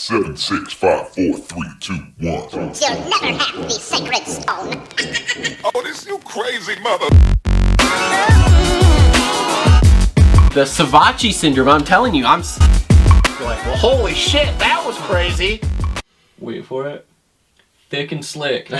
7, 6, 5, 4, 3, 2, 1. You'll never have the sacred stone. Oh, this you crazy mother. The Savachi syndrome, I'm telling you, I'm like, well, holy shit, that was crazy. Wait for it. Thick and slick.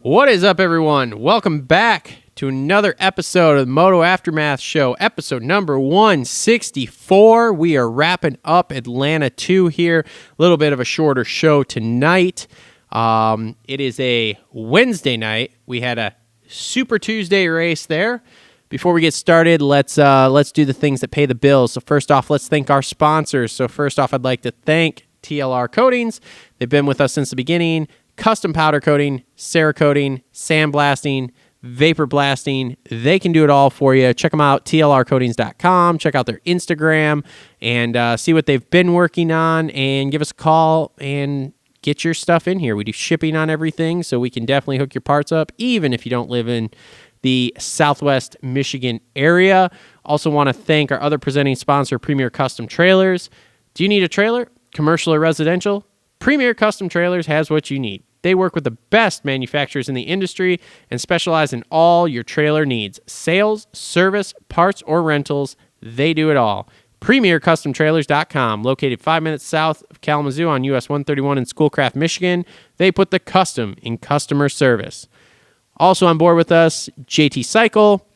What is up, everyone? Welcome back to another episode of the Moto Aftermath Show, episode number 164. We are wrapping up Atlanta 2 here. A little bit of a shorter show tonight. It is a Wednesday night. We had a Super Tuesday race there. Before we get started, let's do the things that pay the bills. So first off, let's thank our sponsors. So first off, I'd like to thank TLR Coatings. They've been with us since the beginning. Custom powder coating, Cerakoting, sandblasting, vapor blasting. They can do it all for you. Check them out, tlrcoatings.com. Check out their Instagram and see what they've been working on, and give us a call and get your stuff in here. We do shipping on everything, so we can definitely hook your parts up, even if you don't live in the Southwest Michigan area. Also want to thank our other presenting sponsor, Premier Custom Trailers. Do you need a trailer, commercial or residential? Premier Custom Trailers has what you need. They work with the best manufacturers in the industry and specialize in all your trailer needs. Sales, service, parts, or rentals, they do it all. PremierCustomTrailers.com, located 5 minutes south of Kalamazoo on US 131 in Schoolcraft, Michigan. They put the custom in customer service. Also on board with us, JT Cycle.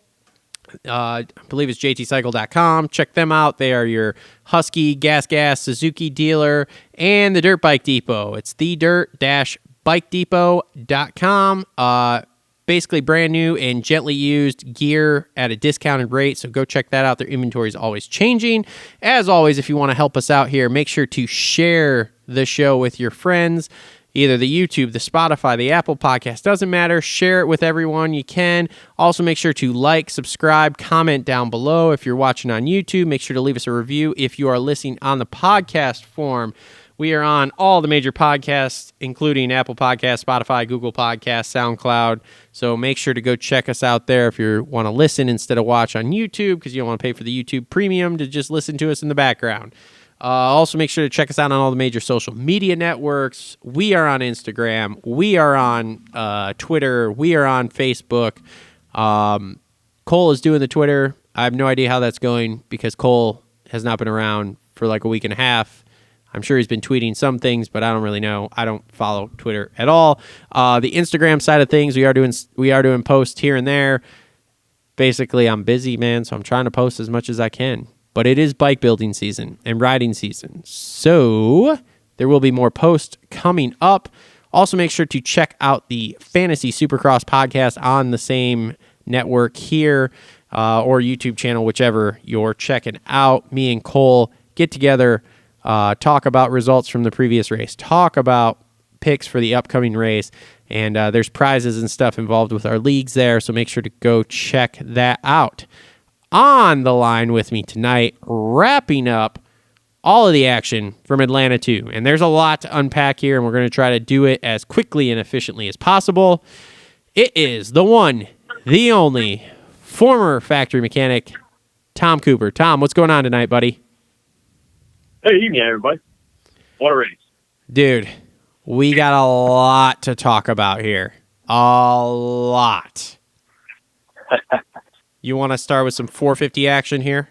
I believe it's jtcycle.com. Check them out. They are your Husky, Gas, Suzuki dealer, and the Dirt Bike Depot. It's thedirt-bikedepot.com. Basically brand new and gently used gear at a discounted rate, so go check that out. Their inventory is always changing. As always, if you want to help us out here, make sure to share the show with your friends. Either the YouTube, the Spotify, the Apple Podcast, doesn't matter. Share it with everyone you can. Also, make sure to like, subscribe, comment down below. If you're watching on YouTube, make sure to leave us a review. If you are listening on the podcast form, we are on all the major podcasts, including Apple Podcasts, Spotify, Google Podcasts, SoundCloud. So make sure to go check us out there if you want to listen instead of watch on YouTube, because you don't want to pay for the YouTube Premium to just listen to us in the background. Also, make sure to check us out on all the major social media networks. We are on Instagram. We are on Twitter. We are on Facebook. Cole is doing the Twitter. I have no idea how that's going because Cole has not been around for like a week and a half. I'm sure he's been tweeting some things, but I don't really know. I don't follow Twitter at all. The Instagram side of things, we are doing posts here and there. Basically, I'm busy, man, so I'm trying to post as much as I can. But it is bike building season and riding season, so there will be more posts coming up. Also, make sure to check out the Fantasy Supercross podcast on the same network here or YouTube channel, whichever you're checking out. Me and Cole get together, talk about results from the previous race, talk about picks for the upcoming race, and there's prizes and stuff involved with our leagues there, so make sure to go check that out. On the line with me tonight, wrapping up all of the action from Atlanta 2. And there's a lot to unpack here, and we're going to try to do it as quickly and efficiently as possible. It is the one, the only, former factory mechanic, Tom Cooper. Tom, what's going on tonight, buddy? Hey, evening, everybody. What a race. Dude, we got a lot to talk about here. A lot. You want to start with some 450 action here?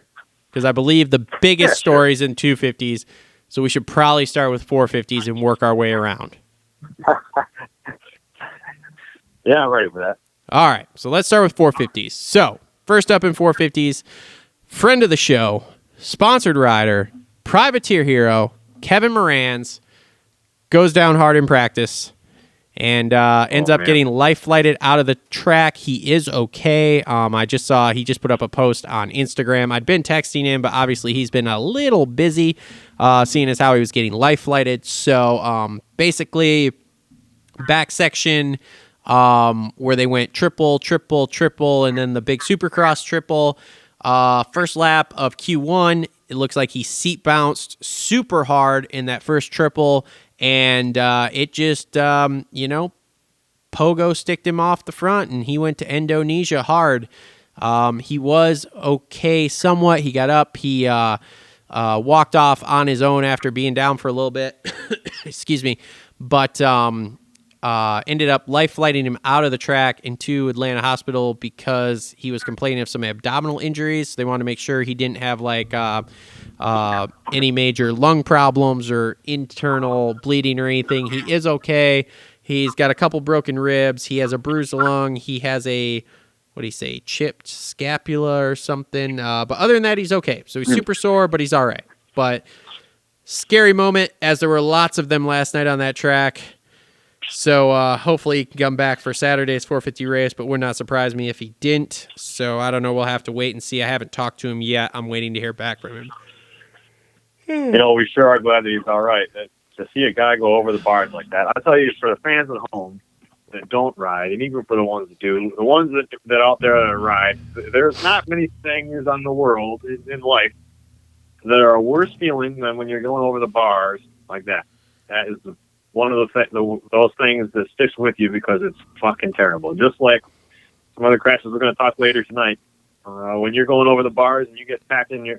Because I believe the biggest stories in 250s, so we should probably start with 450s and work our way around. Yeah, I'm ready for that. All right, so let's start with 450s. So, first up in 450s, friend of the show, sponsored rider, privateer hero, Kevin Morans, goes down hard in practice. And ends up getting life flighted out of the track. He is okay. I just saw he just put up a post on Instagram. I'd been texting him, but obviously he's been a little busy, seeing as how he was getting life flighted. So basically, back section where they went triple, triple, triple, and then the big supercross triple. First lap of Q1, It looks like he seat bounced super hard in that first triple, and it just, pogo sticked him off the front, and he went to Indonesia hard. He was okay somewhat. He got up. He walked off on his own after being down for a little bit. Excuse me. But ended up life flighting him out of the track into Atlanta Hospital because he was complaining of some abdominal injuries. They wanted to make sure he didn't have like any major lung problems or internal bleeding or anything. He is okay. He's got a couple broken ribs. He has a bruised lung. He has a, what do you say, chipped scapula or something. But other than that, he's okay. So he's super sore, but he's all right. But scary moment, as there were lots of them last night on that track. So hopefully he can come back for Saturday's 450 race, but would not surprise me if he didn't. So I don't know. We'll have to wait and see. I haven't talked to him yet. I'm waiting to hear back from him. We sure are glad that he's all right. To see a guy go over the bars like that, I'll tell you, for the fans at home that don't ride, and even for the ones that do, the ones that out there that ride, there's not many things on the world in life that are a worse feeling than when you're going over the bars like that. That is one of those things that sticks with you because it's fucking terrible. Just like some other crashes we're going to talk later tonight. When you're going over the bars and you get packed in your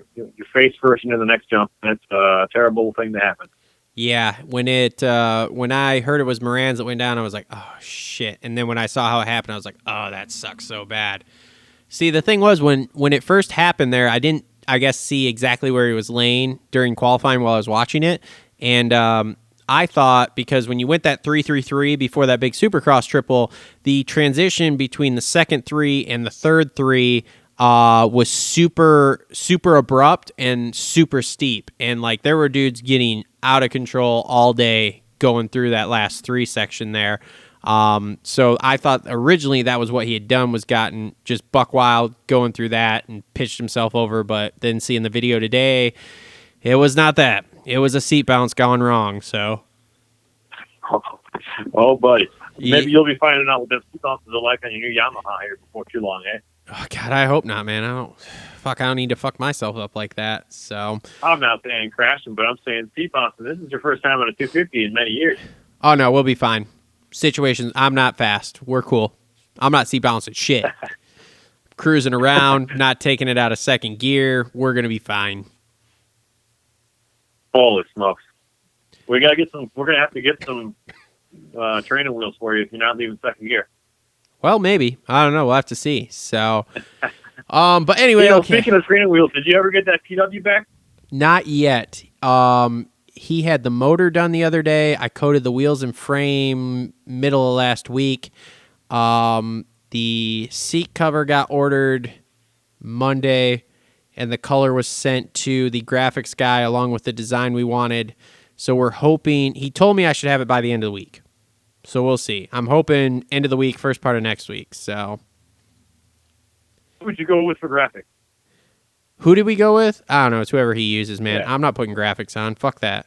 face first into the next jump, that's a terrible thing to happen. Yeah, when I heard it was Moran's that went down, I was like, oh, shit. And then when I saw how it happened, I was like, oh, that sucks so bad. See, the thing was, when it first happened there, I didn't, I guess, see exactly where he was laying during qualifying while I was watching it. And I thought, because when you went that 3-3-3 before that big supercross triple, the transition between the second three and the third three was super, super abrupt and super steep. And like there were dudes getting out of control all day going through that last three section there. So I thought originally that was what he had done, was gotten just buck wild going through that and pitched himself over. But then seeing the video today, it was not that. It was a seat bounce gone wrong. So, oh, buddy, maybe you'll be finding out what them seat bounces are like on your new Yamaha here before too long, eh? Oh, God, I hope not, man. I don't need to fuck myself up like that. So I'm not saying crashing, but I'm saying seat bouncing. This is your first time on a 250 in many years. Oh, no, we'll be fine. Situations, I'm not fast. We're cool. I'm not seat bouncing shit. Cruising around, not taking it out of second gear. We're going to be fine. Holy smokes. We're going to have to get some training wheels for you if you're not leaving second gear. Well, maybe. I don't know. We'll have to see. So, but anyway, okay. Speaking of training wheels, did you ever get that PW back? Not yet. He had the motor done the other day. I coated the wheels and frame middle of last week. The seat cover got ordered Monday, and the color was sent to the graphics guy along with the design we wanted. So we're hoping, he told me I should have it by the end of the week. So we'll see. I'm hoping end of the week, first part of next week. So Who would you go with for graphics? Who did we go with? I don't know. It's whoever he uses, man. Yeah. I'm not putting graphics on. Fuck that.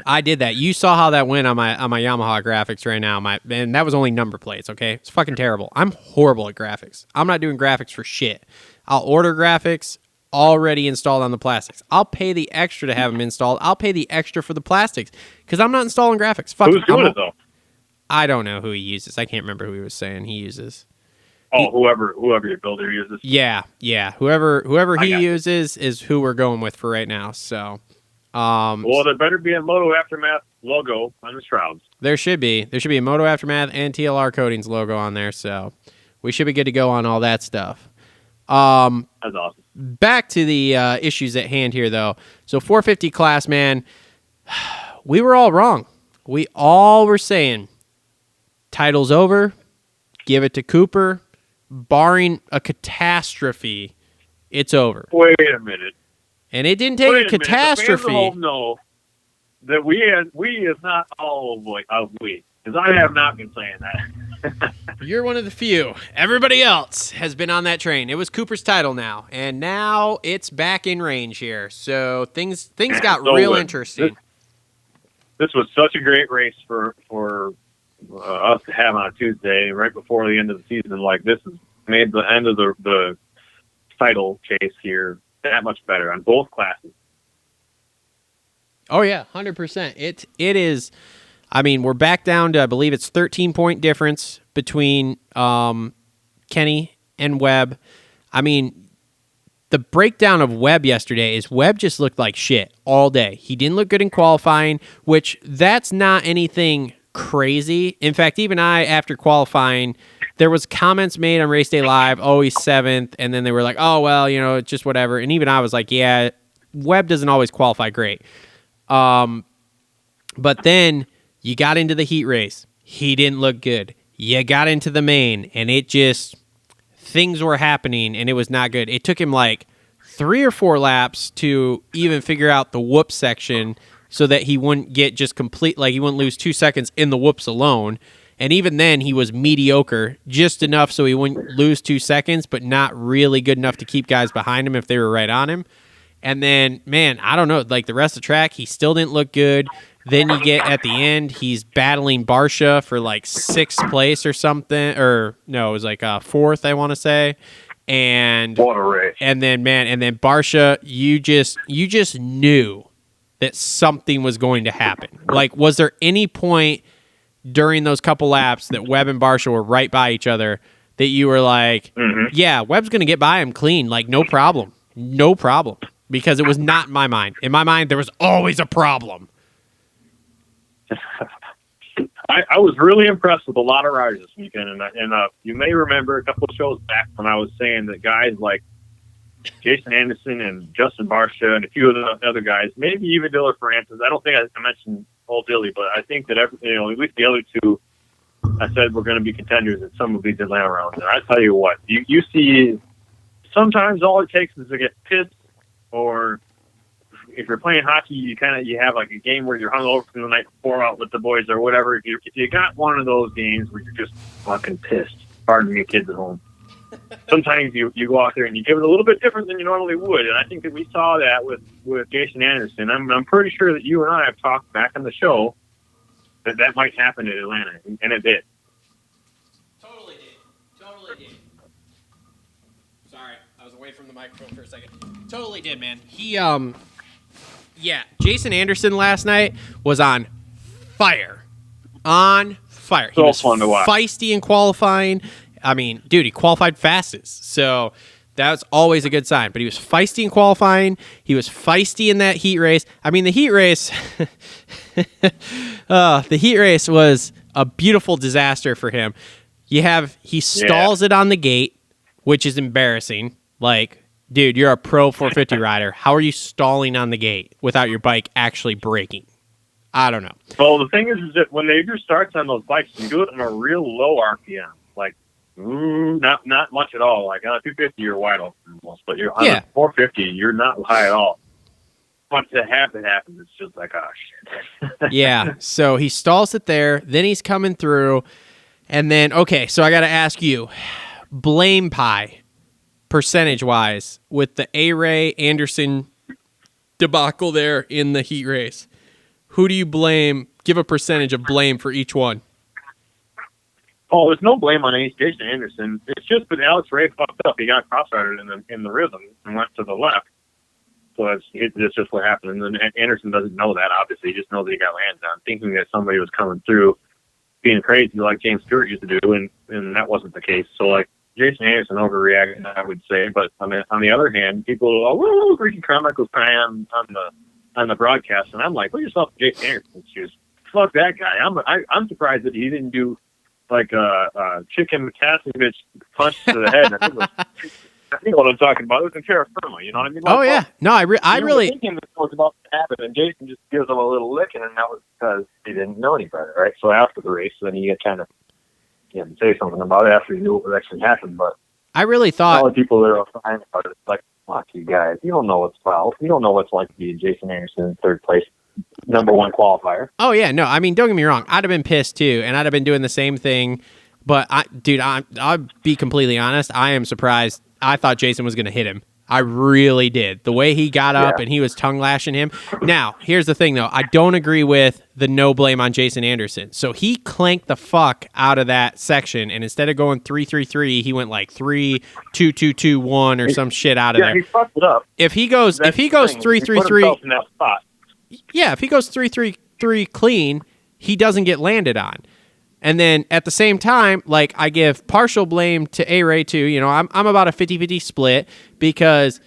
I did that. You saw how that went on my Yamaha graphics right now. And that was only number plates, okay? It's fucking terrible. I'm horrible at graphics. I'm not doing graphics for shit. I'll order graphics already installed on the plastics. I'll pay the extra to have them installed. I'll pay the extra for the plastics because I'm not installing graphics. Fuck. Who's doing it, though? I don't know who he uses. I can't remember who he was saying he uses. Whoever your builder uses. Yeah. Whoever he uses is who we're going with for right now. So, well, there better be a Moto Aftermath logo on the shrouds. There should be a Moto Aftermath and TLR Coatings logo on there. So we should be good to go on all that stuff. That's awesome. Back to the issues at hand here, though. So 450 class, man, we were all wrong. We all were saying title's over, give it to Cooper. Barring a catastrophe, it's over. Wait a minute. And it didn't take a catastrophe. The fans know that we is not all of we. Because I have not been saying that. You're one of the few. Everybody else has been on that train. It was Cooper's title now. And now it's back in range here. So things got real interesting. This was such a great race for us to have on a Tuesday right before the end of the season. Like, this has made the end of the title chase here that much better on both classes. Oh yeah, 100%. It is. I mean, we're back down to, I believe it's 13-point difference between Kenny and Webb. I mean, the breakdown of Webb yesterday is Webb just looked like shit all day. He didn't look good in qualifying, which that's not anything crazy. In fact, even I, after qualifying, there was comments made on Race Day Live, oh, he's 7th, and then they were like, oh, well, it's just whatever. And even I was like, yeah, Webb doesn't always qualify great. But then you got into the heat race. He didn't look good. You got into the main, and things were happening, and it was not good. It took him like 3 or 4 laps to even figure out the whoop section so that he wouldn't get just complete, like he wouldn't lose 2 seconds in the whoops alone. And even then, he was mediocre, just enough so he wouldn't lose 2 seconds, but not really good enough to keep guys behind him if they were right on him. And then, man, I don't know, like the rest of the track, he still didn't look good. Then you get at the end, he's battling Barsha for like 6th place or something, or no, it was like 4th, I want to say. And what a race! And then, man, Barsha, you just knew that something was going to happen. Like, was there any point during those couple laps that Webb and Barsha were right by each other that you were like, yeah, Webb's going to get by him clean, like no problem, because it was not in my mind. In my mind, there was always a problem. I was really impressed with a lot of riders this weekend, and you may remember a couple of shows back when I was saying that guys like Jason Anderson and Justin Barsha and a few of the other guys, maybe even Diller Francis. I don't think I mentioned Old Dilly, but I think that at least the other two, I said we're going to be contenders at some of these Atlanta rounds. And I tell you what, you see, sometimes all it takes is to get pissed, or if you're playing hockey, you have like a game where you're hungover from the night before out with the boys or whatever. If you got one of those games where you're just fucking pissed, pardon me, kids at home. Sometimes you go out there and you give it a little bit different than you normally would, and I think that we saw that with Jason Anderson. I'm pretty sure that you and I have talked back on the show that might happen in Atlanta, and it did. Totally did. Sorry, I was away from the microphone for a second. Totally did, man. Jason Anderson last night was on fire. He was fun to watch. Feisty in qualifying. I mean, dude, he qualified fastest, so that's always a good sign. But he was feisty in qualifying. He was feisty in that heat race. I mean, the heat race, was a beautiful disaster for him. He stalls it on the gate, which is embarrassing. Like, dude, you're a pro 450 rider. How are you stalling on the gate without your bike actually braking? I don't know. Well, the thing is that when they do starts on those bikes, you do it on a real low RPM, like not much at all. Like on a 250, you're wide open almost, but you're on a 450, you're not high at all. Once that happens, it's just like, oh shit. Yeah. So he stalls it there. Then he's coming through, and then so I got to ask you, blame pie, percentage wise, with the A-Ray Anderson debacle there in the heat race. Who do you blame? Give a percentage of blame for each one. Oh, there's no blame on Jason Anderson. It's just that Alex Ray fucked up. He got cross-ridered in the rhythm and went to the left. So it's just what happened. And then Anderson doesn't know that, obviously. He just knows that he got landed on, thinking that somebody was coming through being crazy like James Stewart used to do, and that wasn't the case. So, like, Jason Anderson overreacted, I would say. But on the other hand, people are, oh, Ricky Carmichael was crying on the broadcast, and I'm like, put yourself in Jason Anderson's shoes. Fuck that guy. I'm surprised that he didn't do like a Chicken McCasevich punch to the head. I think what I'm talking about. It was in terra firma, you know what I mean? Oh, yeah. No, I really thinking this was about to happen, and Jason just gives him a little licking, and that was because he didn't know any better, right? So after the race, then he kind of say something about it after he knew what would actually happen. But I really thought all the people that are fine about it, like, fuck you guys. You don't know what's foul. You don't know what it's like to be Jason Anderson in third place, number one qualifier. Oh, yeah. No, I mean, don't get me wrong. I'd have been pissed, too, and I'd have been doing the same thing. But, I'll be completely honest. I am surprised. I thought Jason was going to hit him. I really did. The way he got up and he was tongue lashing him. Now, here's the thing, though. I don't agree with the no blame on Jason Anderson. So he clanked the fuck out of that section, and instead of going 3-3-3, he went like 3-2-2-2-1 or some shit out of there. Yeah, he fucked it up. If he goes 3-3-3, in that spot. yeah, if he goes 3-3-3 clean, he doesn't get landed on. And then at the same time, like, I give partial blame to A-Ray too. You know, I'm about a 50-50 split because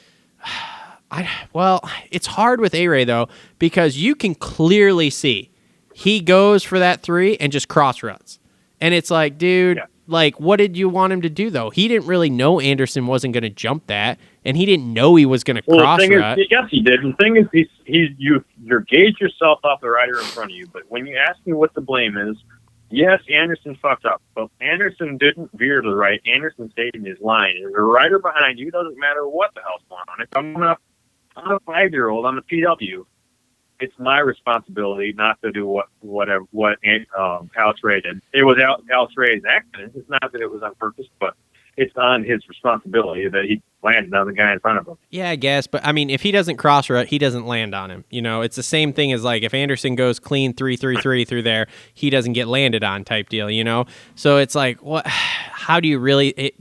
it's hard with A-Ray though, because you can clearly see he goes for that 3 and just cross runs. And it's like, dude, like, what did you want him to do though? He didn't really know Anderson wasn't going to jump that, and he didn't know he was going to cross run. Yes, he did. The thing is, you gauge yourself off the rider in front of you. But when you ask me what the blame is, yes, Anderson fucked up, but Anderson didn't veer to the right. Anderson stayed in his line. And the rider behind you, doesn't matter what the hell's going on. If I'm coming up on a 5-year-old on the PW, it's my responsibility not to do what Alex Ray did. It was Alex Ray's accident. It's not that it was on purpose, but it's on his responsibility that he landed on the guy in front of him. Yeah, I guess. But, I mean, if he doesn't cross rut, he doesn't land on him. You know, it's the same thing as, like, if Anderson goes clean 3-3-3 through there, he doesn't get landed on type deal, you know? So it's like, what? How do you really...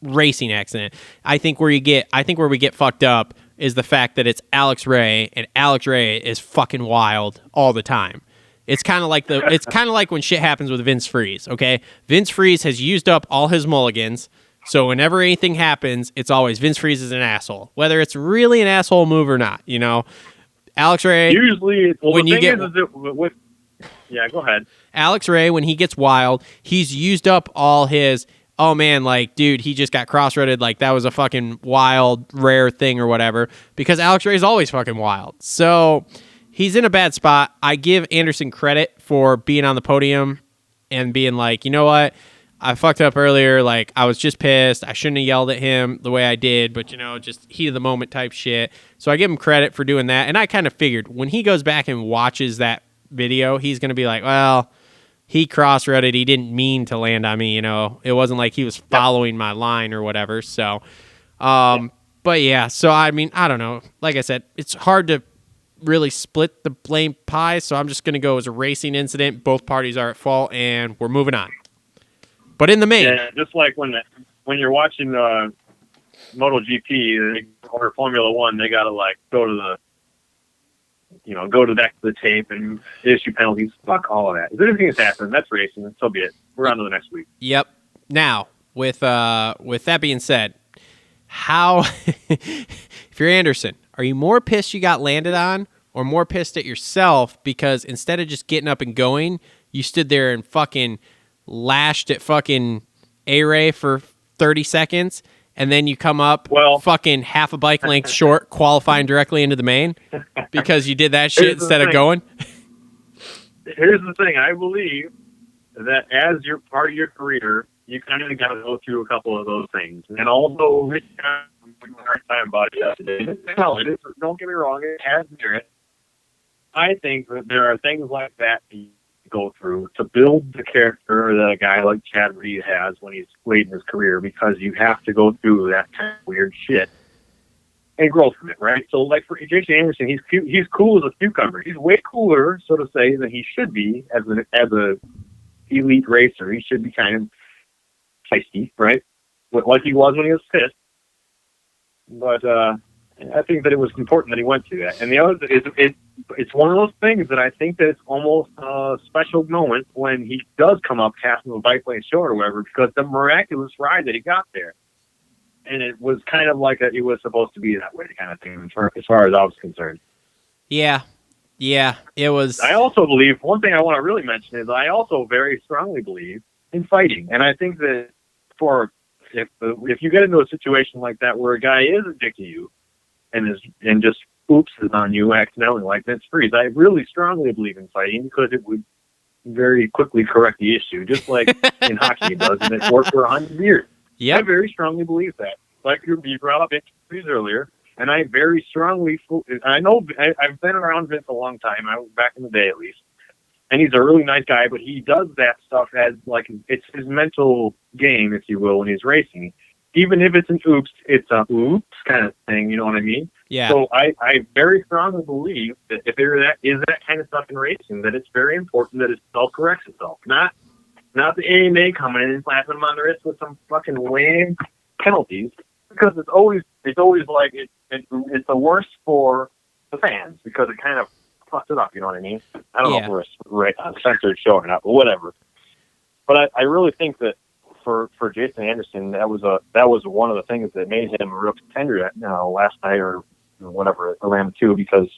racing accident. I think where we get fucked up is the fact that it's Alex Ray, and Alex Ray is fucking wild all the time. It's kind of like when shit happens with Vince Freeze, okay? Vince Freeze has used up all his mulligans, so whenever anything happens, it's always Vince Freeze is an asshole, whether it's really an asshole move or not, you know? Alex Ray... Usually, when you get... Yeah, go ahead. Alex Ray, when he gets wild, he's used up all his... Oh, man, like, dude, he just got cross-rutted. Like, that was a fucking wild, rare thing or whatever, because Alex Ray's always fucking wild. So... he's in a bad spot. I give Anderson credit for being on the podium and being like, you know what? I fucked up earlier. Like, I was just pissed. I shouldn't have yelled at him the way I did, but, you know, just heat of the moment type shit. So I give him credit for doing that. And I kind of figured when he goes back and watches that video, he's going to be like, well, he cross-rutted. He didn't mean to land on me, you know. It wasn't like he was following my line or whatever. So, but yeah. So, I mean, I don't know. Like I said, it's hard to really split the blame pie, so I'm just going to go as a racing incident. Both parties are at fault, and we're moving on. But in the main... Yeah, just like when you're watching MotoGP or Formula One, they got to, like, go to the back of the tape and issue penalties. Fuck all of that. If anything has happened, that's racing. So be it. We're on to the next week. Yep. Now, with that being said, how... if you're Anderson, are you more pissed you got landed on, or more pissed at yourself because instead of just getting up and going, you stood there and fucking lashed at fucking A-Ray for 30 seconds, and then you come up fucking half a bike length short, qualifying directly into the main because you did that shit instead of going? Here's the thing. I believe that as your part of your career, you kind of got to go through a couple of those things. And although Rich had a hard time about it yesterday, don't get me wrong, it has merit. I think that there are things like that you go through to build the character that a guy like Chad Reed has when he's late in his career, because you have to go through that kind of weird shit and grow from it, right? So, like for Jason Anderson, he's cool as a cucumber. He's way cooler, so to say, than he should be as a elite racer. He should be kind of feisty, right? Like he was when he was pissed. But I think that it was important that he went through that. And the other is it's one of those things that I think that it's almost a special moment when he does come up half of a bike lane short or whatever, because the miraculous ride that he got there. And it was kind of like it was supposed to be that way kind of thing as far as I was concerned. Yeah, it was. I also believe, one thing I want to really mention is I also very strongly believe in fighting. And I think that if you get into a situation like that where a guy is a dick to you and just oopses on you accidentally like Vince Freeze, I really strongly believe in fighting because it would very quickly correct the issue, just like in hockey it does, and it's worked for 100 years. Yep. I very strongly believe that. Like you brought up Vince Freeze earlier, and I very strongly, I know I've been around Vince a long time, back in the day at least, and he's a really nice guy, but he does that stuff as like it's his mental game, if you will, when he's racing. even if it's an oops, it's a oops kind of thing. You know what I mean? Yeah. So I very strongly believe that if there is that kind of stuff in racing, that it's very important that it self-corrects itself. Not the AMA coming in and slapping them on the wrist with some fucking lame penalties, because it's always like it's the worst for the fans because it kind of fucks it up. You know what I mean? I don't know if we're right on censored show or not, but whatever. But I really think that for Jason Anderson, that was one of the things that made him a real contender last night or whatever at Atlanta 2, because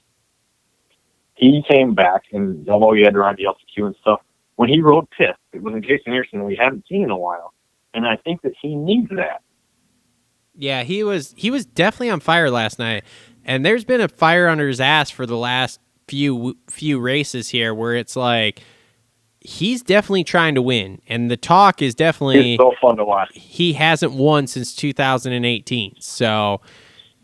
he came back, and although he had to ride the LCQ and stuff, when he rode pissed, it was in Jason Anderson we haven't seen in a while, and I think that he needs that. Yeah, he was definitely on fire last night, and there's been a fire under his ass for the last few races here, where it's like he's definitely trying to win, and the talk is definitely it's so fun to watch. He hasn't won since 2018, so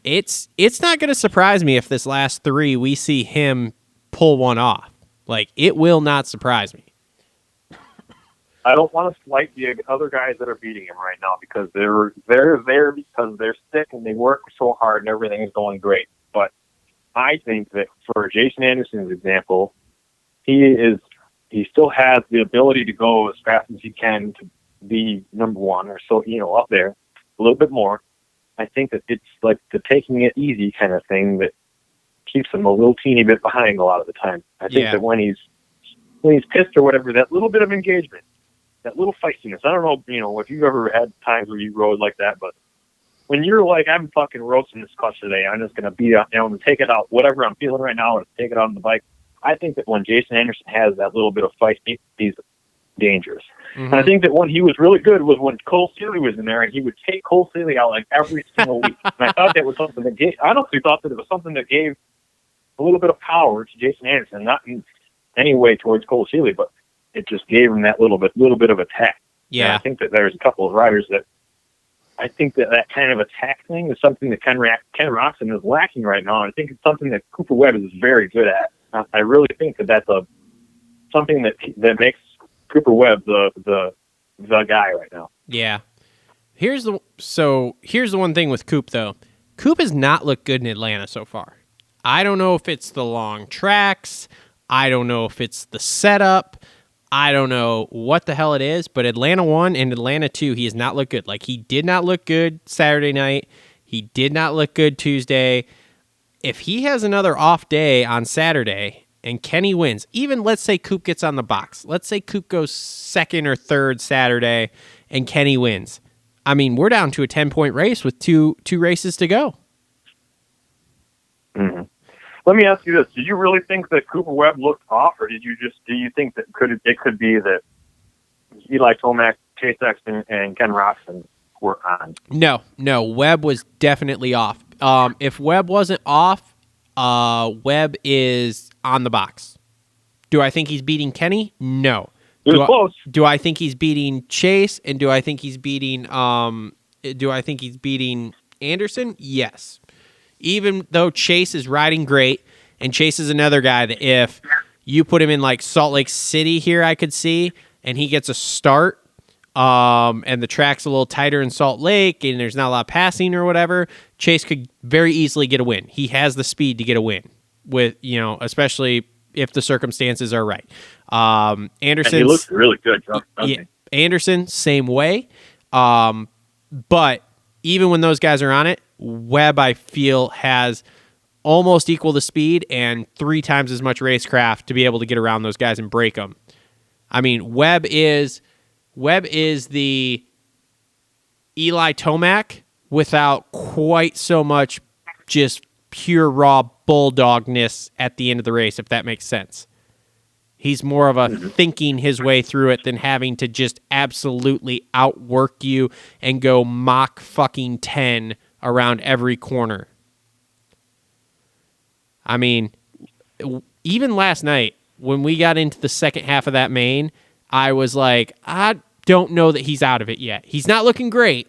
it's not going to surprise me if this last 3 we see him pull one off. Like, it will not surprise me. I don't want to slight the other guys that are beating him right now, because they're there because they're sick and they work so hard and everything is going great. But I think that for Jason Anderson's example, he still has the ability to go as fast as he can to be number one or so, up there a little bit more. I think that it's like the taking it easy kind of thing that keeps him a little teeny bit behind a lot of the time. I think that when he's pissed or whatever, that little bit of engagement, that little feistiness. I don't know, if you've ever had times where you rode like that, but when you're like, I'm fucking roasting this clutch today, I'm just going to beat up, I'm going to take it out, whatever I'm feeling right now, and take it out on the bike. I think that when Jason Anderson has that little bit of fight, he's dangerous. Mm-hmm. And I think that when he was really good was when Cole Seeley was in there, and he would take Cole Seeley out like every single week. And I thought that was something that I honestly thought that it was something that gave a little bit of power to Jason Anderson, not in any way towards Cole Seeley, but it just gave him that little bit of attack. Yeah. And I think that there's a couple of riders that I think that kind of attack thing is something that Ken Roczen is lacking right now. And I think it's something that Cooper Webb is very good at. I really think that that's something that makes Cooper Webb the guy right now. Yeah. Here's the one thing with Coop, though. Coop has not looked good in Atlanta so far. I don't know if it's the long tracks. I don't know if it's the setup. I don't know what the hell it is, but Atlanta 1 and Atlanta 2, he has not looked good. Like, he did not look good Saturday night. He did not look good Tuesday. If he has another off day on Saturday and Kenny wins, even let's say Coop gets on the box. Let's say Coop goes second or third Saturday and Kenny wins. I mean, we're down to a 10-point race with two races to go. Mm-hmm. Let me ask you this. Did you really think that Cooper Webb looked off, or do you think that it could be that Eli Tomac, Chase Sexton, and Ken Roczen were on? No. Webb was definitely off. If Webb wasn't off, Webb is on the box. Do I think he's beating Kenny? No. It was close. Do I think he's beating Chase, and do I think he's beating Anderson? Yes. Even though Chase is riding great, and Chase is another guy that if you put him in like Salt Lake City here, I could see, and he gets a start, and the track's a little tighter in Salt Lake, and there's not a lot of passing or whatever, Chase could very easily get a win. He has the speed to get a win, with especially if the circumstances are right. Anderson, he looks really good. Yeah, Anderson, same way. But even when those guys are on it, Webb, I feel, has almost equal the speed and 3 times as much racecraft to be able to get around those guys and break them. I mean, Webb is the Eli Tomac without quite so much just pure raw bulldogness at the end of the race, if that makes sense. He's more of a thinking his way through it than having to just absolutely outwork you and go Mach fucking 10 around every corner. I mean, even last night, when we got into the second half of that main, I was like, I don't know that he's out of it yet. He's not looking great,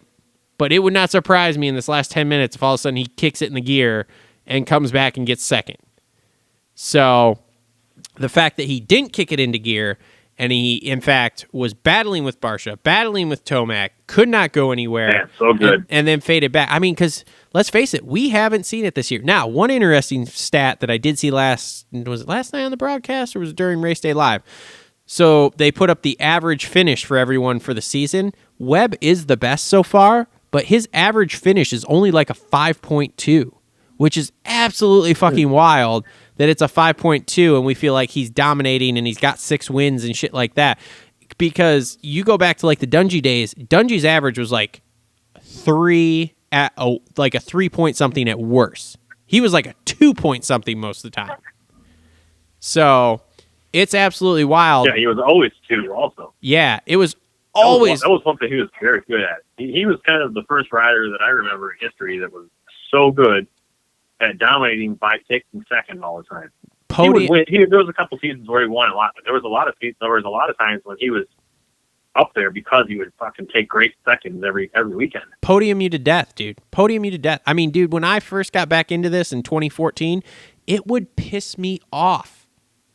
but it would not surprise me in this last 10 minutes if all of a sudden he kicks it in the gear and comes back and gets second. So the fact that he didn't kick it into gear And he, in fact, was battling with Barsha, battling with Tomac, could not go anywhere. Man, so good. And then faded back. I mean, because let's face it, we haven't seen it this year. Now, one interesting stat that I did see was it last night on the broadcast or was it during Race Day Live? So they put up the average finish for everyone for the season. Webb is the best so far, but his average finish is only like a 5.2, which is absolutely fucking wild that it's a 5.2 and we feel like he's dominating and he's got 6 wins and shit like that. Because you go back to like the Dungey days, Dungey's average was like 3 at like a 3 point something at worst. He was like a 2 point something most of the time. So it's absolutely wild. Yeah, he was always 2 also. Yeah, it was always. That was something he was very good at. He was kind of the first rider that I remember in history that was so good at dominating by taking second all the time. He would win. There was a couple seasons where he won a lot, but there was a lot of times when he was up there because he would fucking take great seconds every weekend. Podium you to death, dude. Podium you to death. I mean, dude, when I first got back into this in 2014, it would piss me off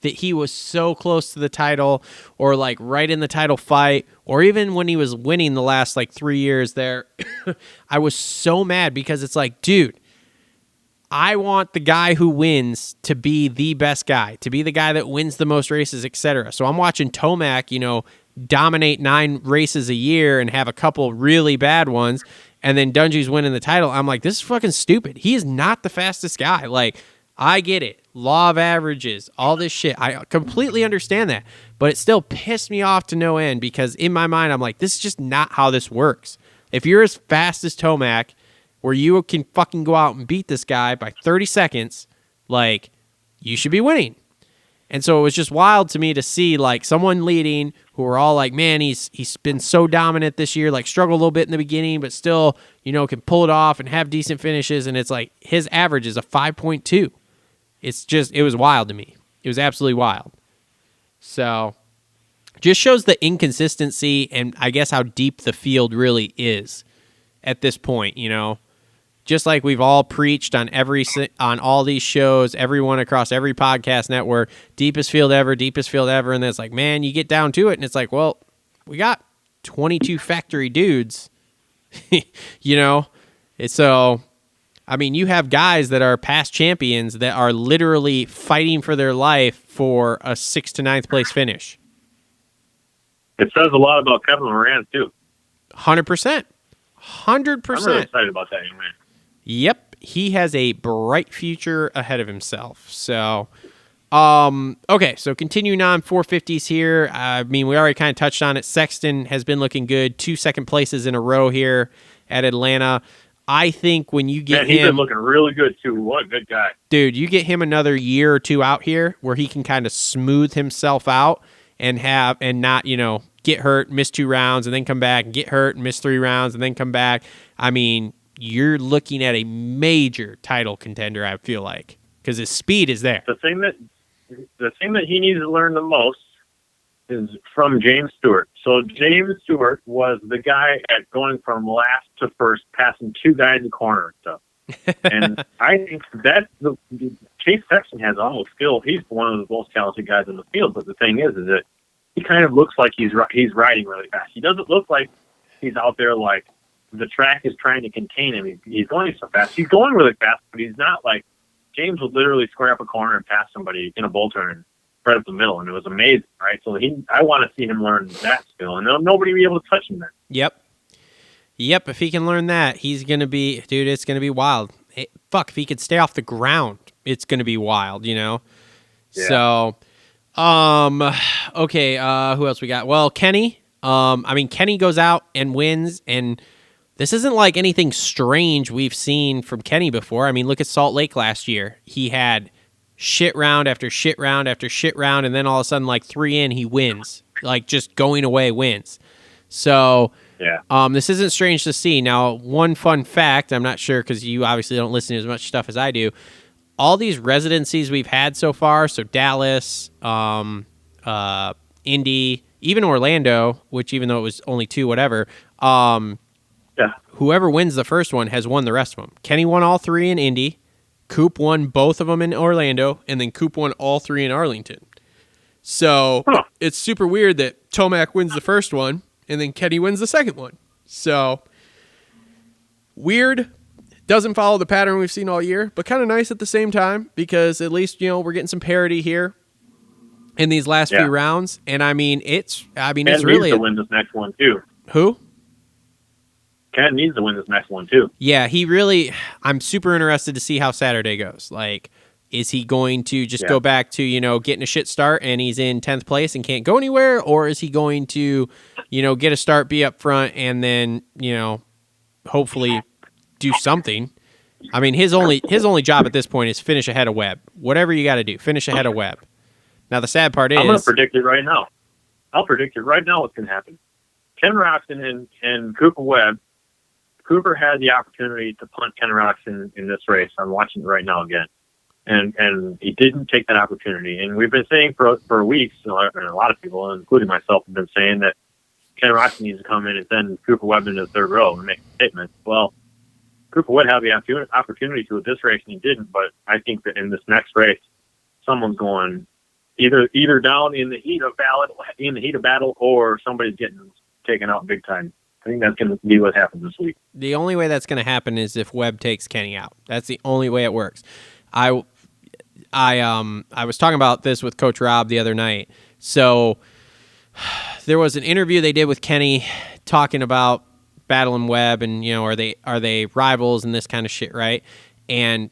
that he was so close to the title or like right in the title fight, or even when he was winning the last like 3 years there. I was so mad because it's like, dude, I want the guy who wins to be the best guy, to be the guy that wins the most races, etc. So I'm watching Tomac, dominate 9 races a year and have a couple really bad ones, and then Dungey's winning the title. I'm like, this is fucking stupid. He is not the fastest guy. Like, I get it. Law of averages, all this shit. I completely understand that, but it still pissed me off to no end because in my mind, I'm like, this is just not how this works. If you're as fast as Tomac, where you can fucking go out and beat this guy by 30 seconds, like, you should be winning. And so it was just wild to me to see, like, someone leading who were all like, man, he's been so dominant this year, like, struggled a little bit in the beginning, but still, can pull it off and have decent finishes. And it's like, his average is a 5.2. It was wild to me. It was absolutely wild. So, just shows the inconsistency and I guess how deep the field really is at this point, Just like we've all preached on all these shows, everyone across every podcast network, deepest field ever, and then it's like, man, you get down to it, and it's like, well, we got 22 factory dudes, So, I mean, you have guys that are past champions that are literally fighting for their life for a 6th to 9th place finish. It says a lot about Kevin Moran too. 100%. 100%. I'm really excited about that young man. Yep, he has a bright future ahead of himself. So, okay, so continuing on 450s here. I mean, we already kind of touched on it. Sexton has been looking good. 2 second places in a row here at Atlanta. I think when you get him... He's been looking really good, too. What a good guy. Dude, you get him another year or 2 out here where he can kind of smooth himself out and not, get hurt, miss 2 rounds, and then come back and get hurt and miss 3 rounds and then come back. I mean, you're looking at a major title contender, I feel like, because his speed is there. The thing that he needs to learn the most is from James Stewart. So James Stewart was the guy at going from last to first, passing 2 guys in the corner and stuff. And I think that's Chase Sexton has all the skill. He's one of the most talented guys in the field. But the thing is that he kind of looks like he's riding really fast. He doesn't look like he's out there like the track is trying to contain him. He's going so fast. He's going really fast, but he's not like James would literally square up a corner and pass somebody in a bull turn right up the middle, and it was amazing, right? So I want to see him learn that skill, and nobody will be able to touch him then. Yep. If he can learn that, he's gonna be, dude. It's gonna be wild. If he could stay off the ground, it's gonna be wild, Yeah. So, okay. Who else we got? Well, Kenny. Kenny goes out and wins, and this isn't like anything strange we've seen from Kenny before. I mean, look at Salt Lake last year. He had shit round after shit round after shit round, and then all of a sudden, like 3 in, he wins. Like, just going away wins. So, yeah. This isn't strange to see. Now, one fun fact, I'm not sure because you obviously don't listen to as much stuff as I do. All these residencies we've had so far, so Dallas, Indy, even Orlando, which even though it was only 2, whatever, whoever wins the first one has won the rest of them. Kenny won all 3 in Indy. Coop won both of them in Orlando, and then Coop won all 3 in Arlington. So it's super weird that Tomac wins the first one and then Kenny wins the second one. So weird. Doesn't follow the pattern we've seen all year, but kind of nice at the same time because at least, we're getting some parity here in these last few rounds. And it's Ken really needs to win this next one too. Who? Ken needs to win this next one too. Yeah, I'm super interested to see how Saturday goes. Like, is he going to just go back to, getting a shit start and he's in 10th place and can't go anywhere? Or is he going to, get a start, be up front, and then, hopefully do something? I mean, his only job at this point is finish ahead of Webb. Whatever you got to do, finish ahead of Webb. Now, the sad part is... I'm going to predict it right now. I'll predict it right now what's going to happen. Ken Roczen and Cooper Webb. Cooper had the opportunity to punt Ken Roczen in this race. I'm watching it right now again. And he didn't take that opportunity. And we've been saying for weeks, and a lot of people, including myself, have been saying that Ken Roczen needs to come in and send Cooper Webb into the third row and make a statement. Well, Cooper would have the opportunity to at this race, and he didn't. But I think that in this next race, someone's going either down in the heat of battle, or somebody's getting taken out big time. I think that's going to be what happens this week. The only way that's going to happen is if Webb takes Kenny out. That's the only way it works. I was talking about this with Coach Rob the other night. So there was an interview they did with Kenny talking about Battle and Webb, and are they rivals and this kind of shit, right? And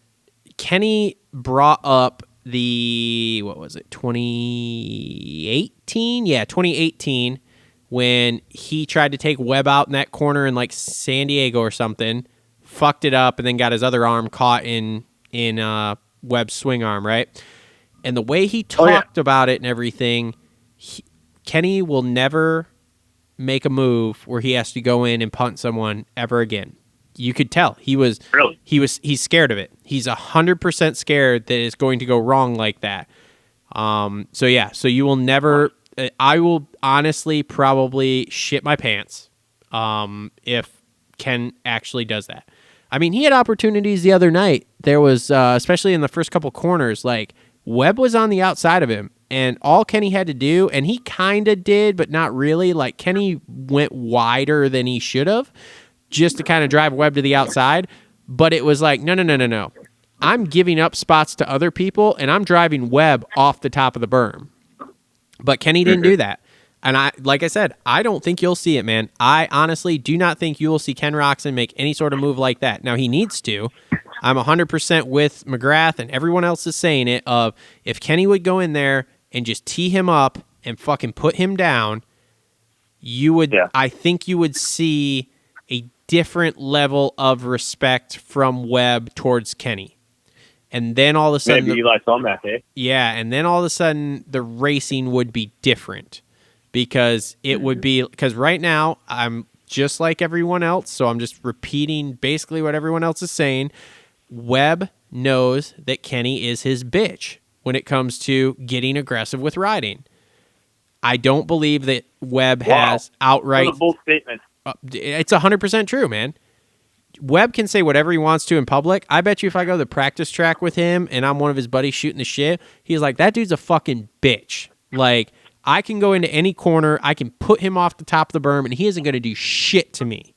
Kenny brought up the 2018? Yeah, 2018, when he tried to take Webb out in that corner in like San Diego or something, fucked it up, and then got his other arm caught in Webb's swing arm, right? And the way he talked about it and everything, Kenny will never make a move where he has to go in and punt someone ever again. You could tell he's scared of it. He's 100% scared that it's going to go wrong like that. So you will never. I will honestly probably shit my pants if Ken actually does that. I mean, he had opportunities the other night. There was, especially in the first couple corners, like Webb was on the outside of him, and all Kenny had to do, and he kind of did, but not really. Like Kenny went wider than he should have, just to kind of drive Webb to the outside. But it was like, no. I'm giving up spots to other people, and I'm driving Webb off the top of the berm. But Kenny didn't do that. And like I said, I don't think you'll see it, man. I honestly do not think you will see Ken Roczen make any sort of move like that. Now, he needs to. I'm 100% with McGrath, and everyone else is saying it, of if Kenny would go in there and just tee him up and fucking put him down, I think you would see a different level of respect from Webb towards Kenny. And then all of a sudden... Maybe Eli saw him that day. Yeah, and then all of a sudden the racing would be different. Because it would be... Because right now, I'm just like everyone else, so I'm just repeating basically what everyone else is saying. Webb knows that Kenny is his bitch when it comes to getting aggressive with riding. I don't believe that Webb has outright... That's a bold statement. It's 100% true, man. Webb can say whatever he wants to in public. I bet you if I go to the practice track with him and I'm one of his buddies shooting the shit, he's like, that dude's a fucking bitch. Like, I can go into any corner, I can put him off the top of the berm, and he isn't going to do shit to me.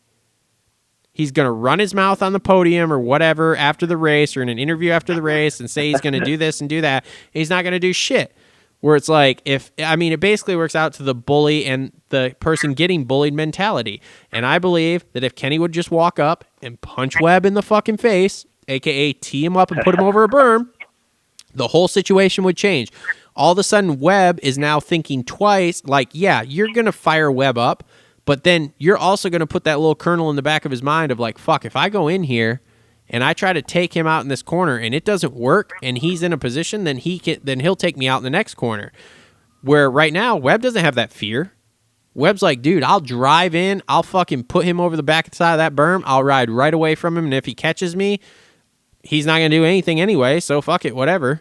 He's going to run his mouth on the podium or whatever after the race or in an interview after the race and say he's going to do this and do that. He's not going to do shit. Where it's like, it basically works out to the bully and the person getting bullied mentality. And I believe that if Kenny would just walk up and punch Webb in the fucking face, a.k.a. tee him up and put him over a berm, the whole situation would change. All of a sudden, Webb is now thinking twice, like, yeah, you're going to fire Webb up, but then you're also going to put that little kernel in the back of his mind of like, fuck, if I go in here and I try to take him out in this corner and it doesn't work and he's in a position, then he'll take me out in the next corner. Where right now, Webb doesn't have that fear. Webb's like, dude, I'll drive in, I'll fucking put him over the back side of that berm, I'll ride right away from him, and if he catches me, he's not going to do anything anyway, so fuck it, whatever.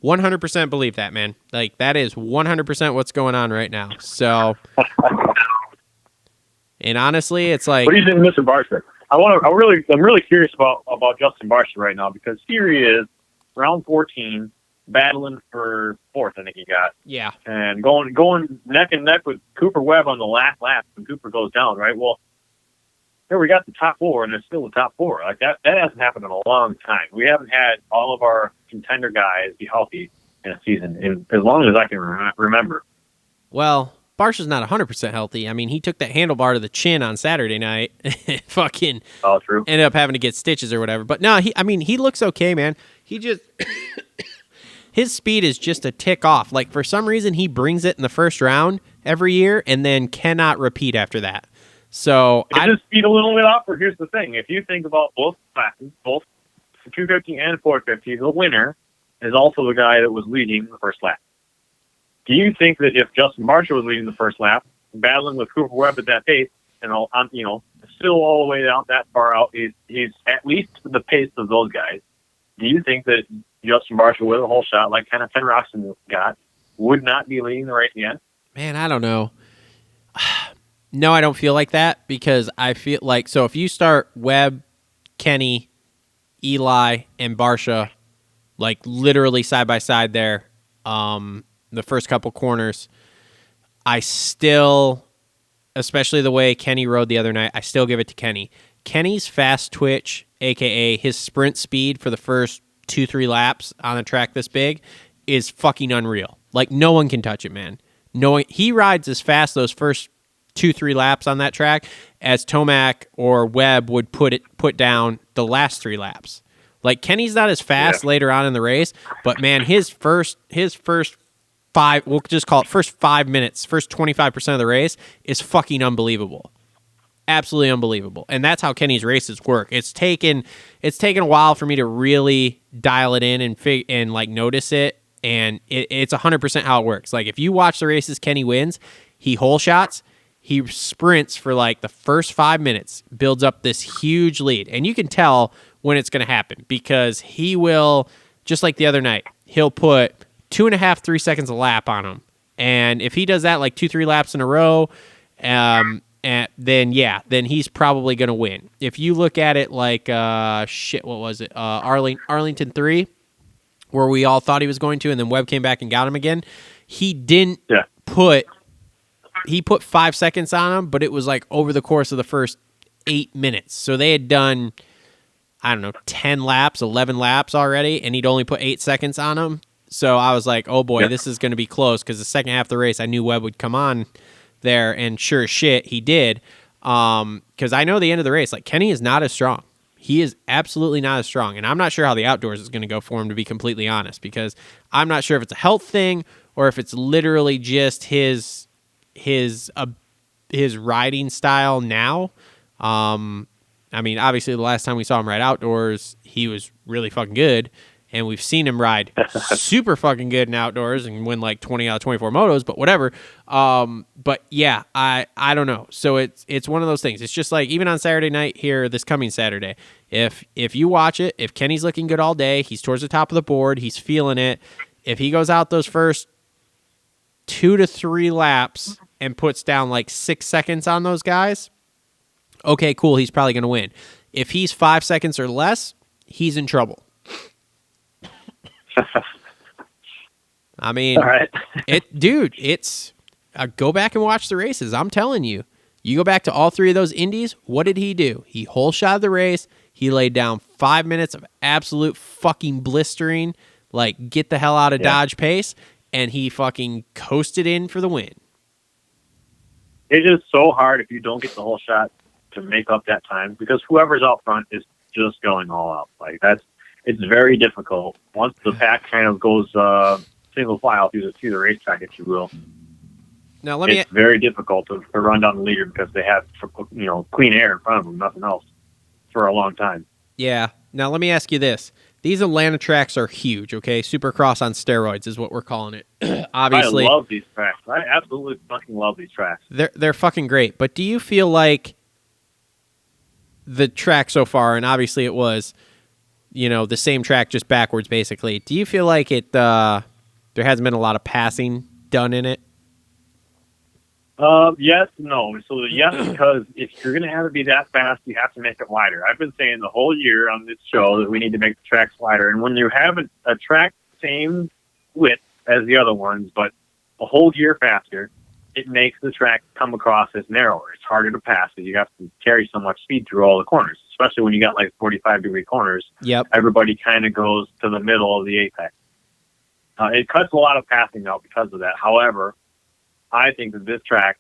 100% believe that, man. Like, that is 100% what's going on right now. So... And honestly, it's like... What do you think of Mr. Barsha? I'm really curious about Justin Barsha right now, because here he is round 14, battling for fourth, I think he got. Yeah. And going neck and neck with Cooper Webb on the last lap when Cooper goes down, right? Well, here we got the top four, and it's still the top four. Like that hasn't happened in a long time. We haven't had all of our contender guys be healthy in a season in as long as I can remember. Well, Barsha's not 100% healthy. I mean, he took that handlebar to the chin on Saturday night. Fucking true. ended up having to get stitches or whatever. But no, he looks okay, man. He just his speed is just a tick off. Like, for some reason, he brings it in the first round every year and then cannot repeat after that. So I just speed a little bit up. Or here's the thing: if you think about both classes, both 250 and 450, the winner is also the guy that was leading the first lap. Do you think that if Justin Marshall was leading the first lap, battling with Cooper Webb at that pace, and still all the way out that far out, he's at least the pace of those guys? Do you think that Justin Marshall with a whole shot, like kind of Ken Roczen got, would not be leading the race again? Man, I don't know. No, I don't feel like that, because I feel like, so if you start Webb, Kenny, Eli, and Barsha, like literally side by side there, the first couple corners, I still, especially the way Kenny rode the other night, I still give it to Kenny. Kenny's fast twitch, a.k.a. his sprint speed for the first 2-3 laps on a track this big, is fucking unreal. Like, no one can touch it, man. He rides as fast those first 2-3 laps on that track as Tomac or Webb would put down the last 3 laps. Like, Kenny's not as fast later on in the race, but man, his first 5, we'll just call it first 5 minutes, first 25% of the race is fucking unbelievable. Absolutely unbelievable. And that's how Kenny's races work. It's taken a while for me to really dial it in and like notice it, and it's 100% how it works. Like, if you watch the races Kenny wins, he hole shots, he sprints for like the first 5 minutes, builds up this huge lead, and you can tell when it's going to happen, because he will, just like the other night, he'll put 2.5-3 seconds a lap on him. And if he does that like 2-3 laps in a row, then he's probably going to win. If you look at it like, what was it? Arlington 3, where we all thought he was going to, and then Webb came back and got him again. He didn't put 5 seconds on him, but it was like over the course of the first 8 minutes. So they had done, 10 laps, 11 laps already, and he'd only put 8 seconds on him. So I was like, oh boy, this is going to be close, because the second half of the race, I knew Webb would come on there, and sure as shit, he did. Because I know the end of the race, like, Kenny is not as strong. He is absolutely not as strong, and I'm not sure how the outdoors is going to go for him, to be completely honest, because I'm not sure if it's a health thing or if it's literally just his riding style now. Obviously, the last time we saw him ride outdoors, he was really fucking good. And we've seen him ride super fucking good in outdoors and win like 20 out of 24 motos, but whatever. But yeah, I don't know. So it's one of those things. It's just like, even on Saturday night here, this coming Saturday, if you watch it, if Kenny's looking good all day, he's towards the top of the board, he's feeling it. If he goes out those first 2 to 3 laps and puts down like 6 seconds on those guys, okay, cool, he's probably going to win. If he's 5 seconds or less, he's in trouble. I mean, all right. It's go back and watch the races. I'm telling you, you go back to all 3 of those indies. What did he do? He whole shot the race. He laid down 5 minutes of absolute fucking blistering, like, get the hell out of Dodge pace, and he fucking coasted in for the win. It's just so hard if you don't get the whole shot to make up that time, because whoever's out front is just going all out. Like, it's very difficult once the pack kind of goes single file through the racetrack, if you will. Now it's very difficult to run down the leader, because they have clean air in front of them, nothing else, for a long time. Yeah. Now let me ask you this: these Atlanta tracks are huge. Okay, Supercross on steroids is what we're calling it. Obviously, I love these tracks. I absolutely fucking love these tracks. They're fucking great. But do you feel like the track so far, and obviously it was, the same track, just backwards, basically. Do you feel like there hasn't been a lot of passing done in it? Yes, no. So yes, because if you're going to have it be that fast, you have to make it wider. I've been saying the whole year on this show that we need to make the tracks wider. And when you have a track same width as the other ones, but a whole year faster, it makes the track come across as narrower. It's harder to pass because you have to carry so much speed through all the corners, especially when you got like 45-degree corners. Yep. Everybody kind of goes to the middle of the apex. It cuts a lot of passing out because of that. However, I think that this track,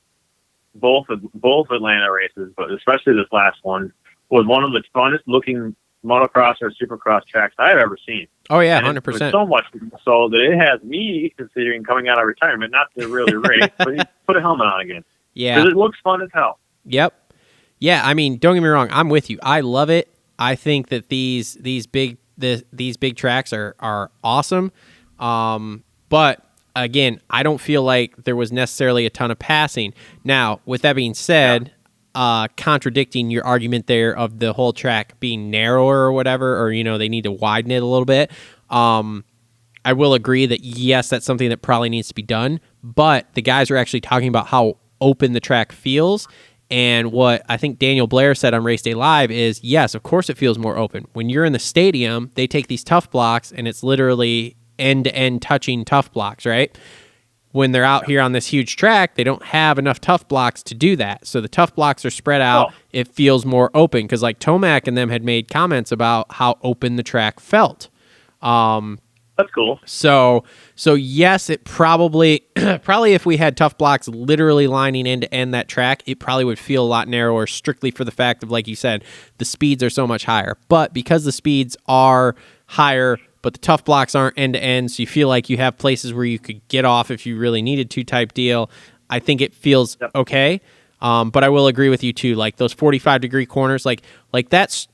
both Atlanta races, but especially this last one, was one of the funnest looking motocross or supercross tracks I've ever seen. Oh yeah, And 100%. so much so that it has me considering coming out of retirement, not to really race, but put a helmet on again. Yeah. Because it looks fun as hell. Yep. Yeah, I mean, don't get me wrong, I'm with you. I love it. I think that these big tracks are awesome. But again, I don't feel like there was necessarily a ton of passing. Now, with that being said, contradicting your argument there of the whole track being narrower or whatever, or they need to widen it a little bit. I will agree that yes, that's something that probably needs to be done. But the guys are actually talking about how open the track feels. And what I think Daniel Blair said on Race Day Live is, yes, of course it feels more open. When you're in the stadium, they take these tough blocks and it's literally end-to-end touching tough blocks, right? When they're out here on this huge track, they don't have enough tough blocks to do that. So the tough blocks are spread out. Oh. It feels more open because like Tomac and them had made comments about how open the track felt. That's cool. So yes, it probably if we had tough blocks literally lining end to end that track, it probably would feel a lot narrower strictly for the fact of, like you said, the speeds are so much higher. But because the speeds are higher, but the tough blocks aren't end to end, so you feel like you have places where you could get off if you really needed to type deal, I think it feels okay. But I will agree with you too, like those 45-degree corners, like that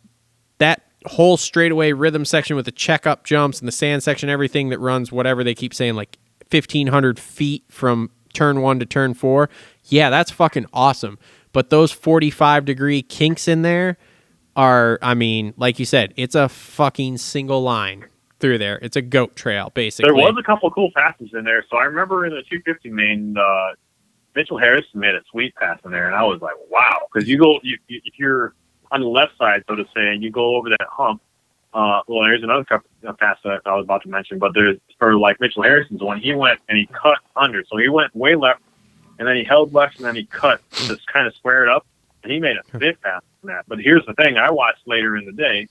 whole straightaway rhythm section with the check-up jumps and the sand section, everything that runs whatever they keep saying, like 1,500 feet from turn 1 to turn 4. Yeah, that's fucking awesome. But those 45-degree kinks in there are, I mean, like you said, it's a fucking single line through there. It's a goat trail, basically. There was a couple of cool passes in there. So I remember in the 250 main, Mitchell Harrison made a sweet pass in there, and I was like, wow. Because if you're on the left side, so to say, and you go over that hump. Well, there's another pass that I was about to mention, but there's for like Mitchell Harrison's one, he went and he cut under. So he went way left, and then he held left, and then he cut, just kind of squared up, and he made a big pass from that. But here's the thing: I watched later in the day,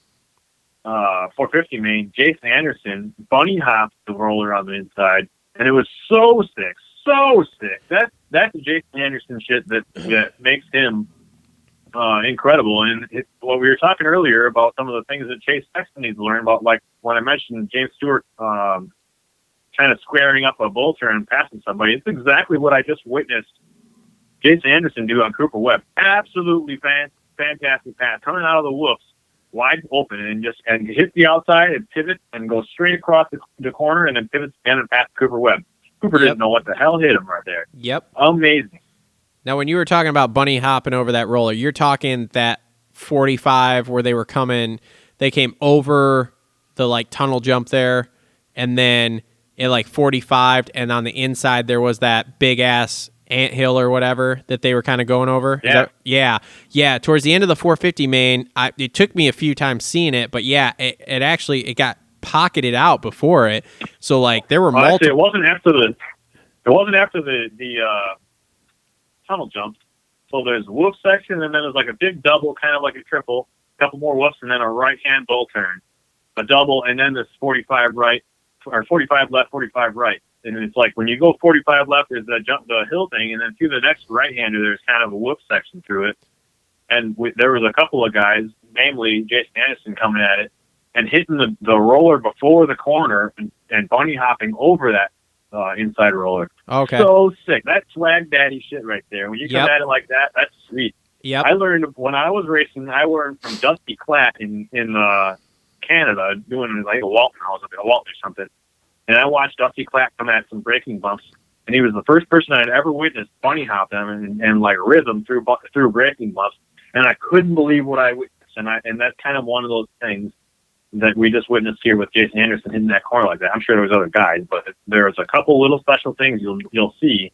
450 main, Jason Anderson bunny hopped the roller on the inside, and it was so sick. That's the Jason Anderson shit that makes him incredible. And what we were talking earlier about some of the things that Chase Sexton needs to learn about, like when I mentioned James Stewart kind of squaring up a bull turn and passing somebody, it's exactly what I just witnessed Jason Anderson do on Cooper Webb. Absolutely fantastic pass, coming out of the whoops, wide open, and hit the outside and pivot and go straight across the corner and then pivots again and pass Cooper Webb. Cooper didn't know what the hell hit him right there. Yep. Amazing. Now, when you were talking about bunny hopping over that roller, you're talking that 45 where they were coming, they came over the like tunnel jump there, and then at like 45, and on the inside there was that big ass anthill or whatever that they were kind of going over. Yeah. Towards the end of the 450 main, it took me a few times seeing it, but yeah, it actually got pocketed out before it. So like there were multiple. Actually, it wasn't after the tunnel jumps. So there's a whoop section, and then there's like a big double, kind of like a triple, a couple more whoops, and then a right-hand bull turn, a double, and then this 45 right, or 45 left, 45 right. And it's like when you go 45 left, there's the hill thing, and then through the next right-hander, there's kind of a whoop section through it. And there was a couple of guys, namely Jason Anderson, coming at it and hitting the roller before the corner and bunny hopping over that inside roller. Okay. So sick. That's swag daddy shit right there. When you come at it like that, that's sweet. Yep. I learned when I was racing, I learned from Dusty Klatt in Canada, doing like a Walton. I was up at a Walton or something. And I watched Dusty Klatt come at some braking bumps. And he was the first person I'd ever witnessed bunny hop them and like rhythm through braking bumps. And I couldn't believe what I witnessed. And that's kind of one of those things that we just witnessed here with Jason Anderson hitting that corner like that. I'm sure there was other guys, but there's a couple little special things you'll see,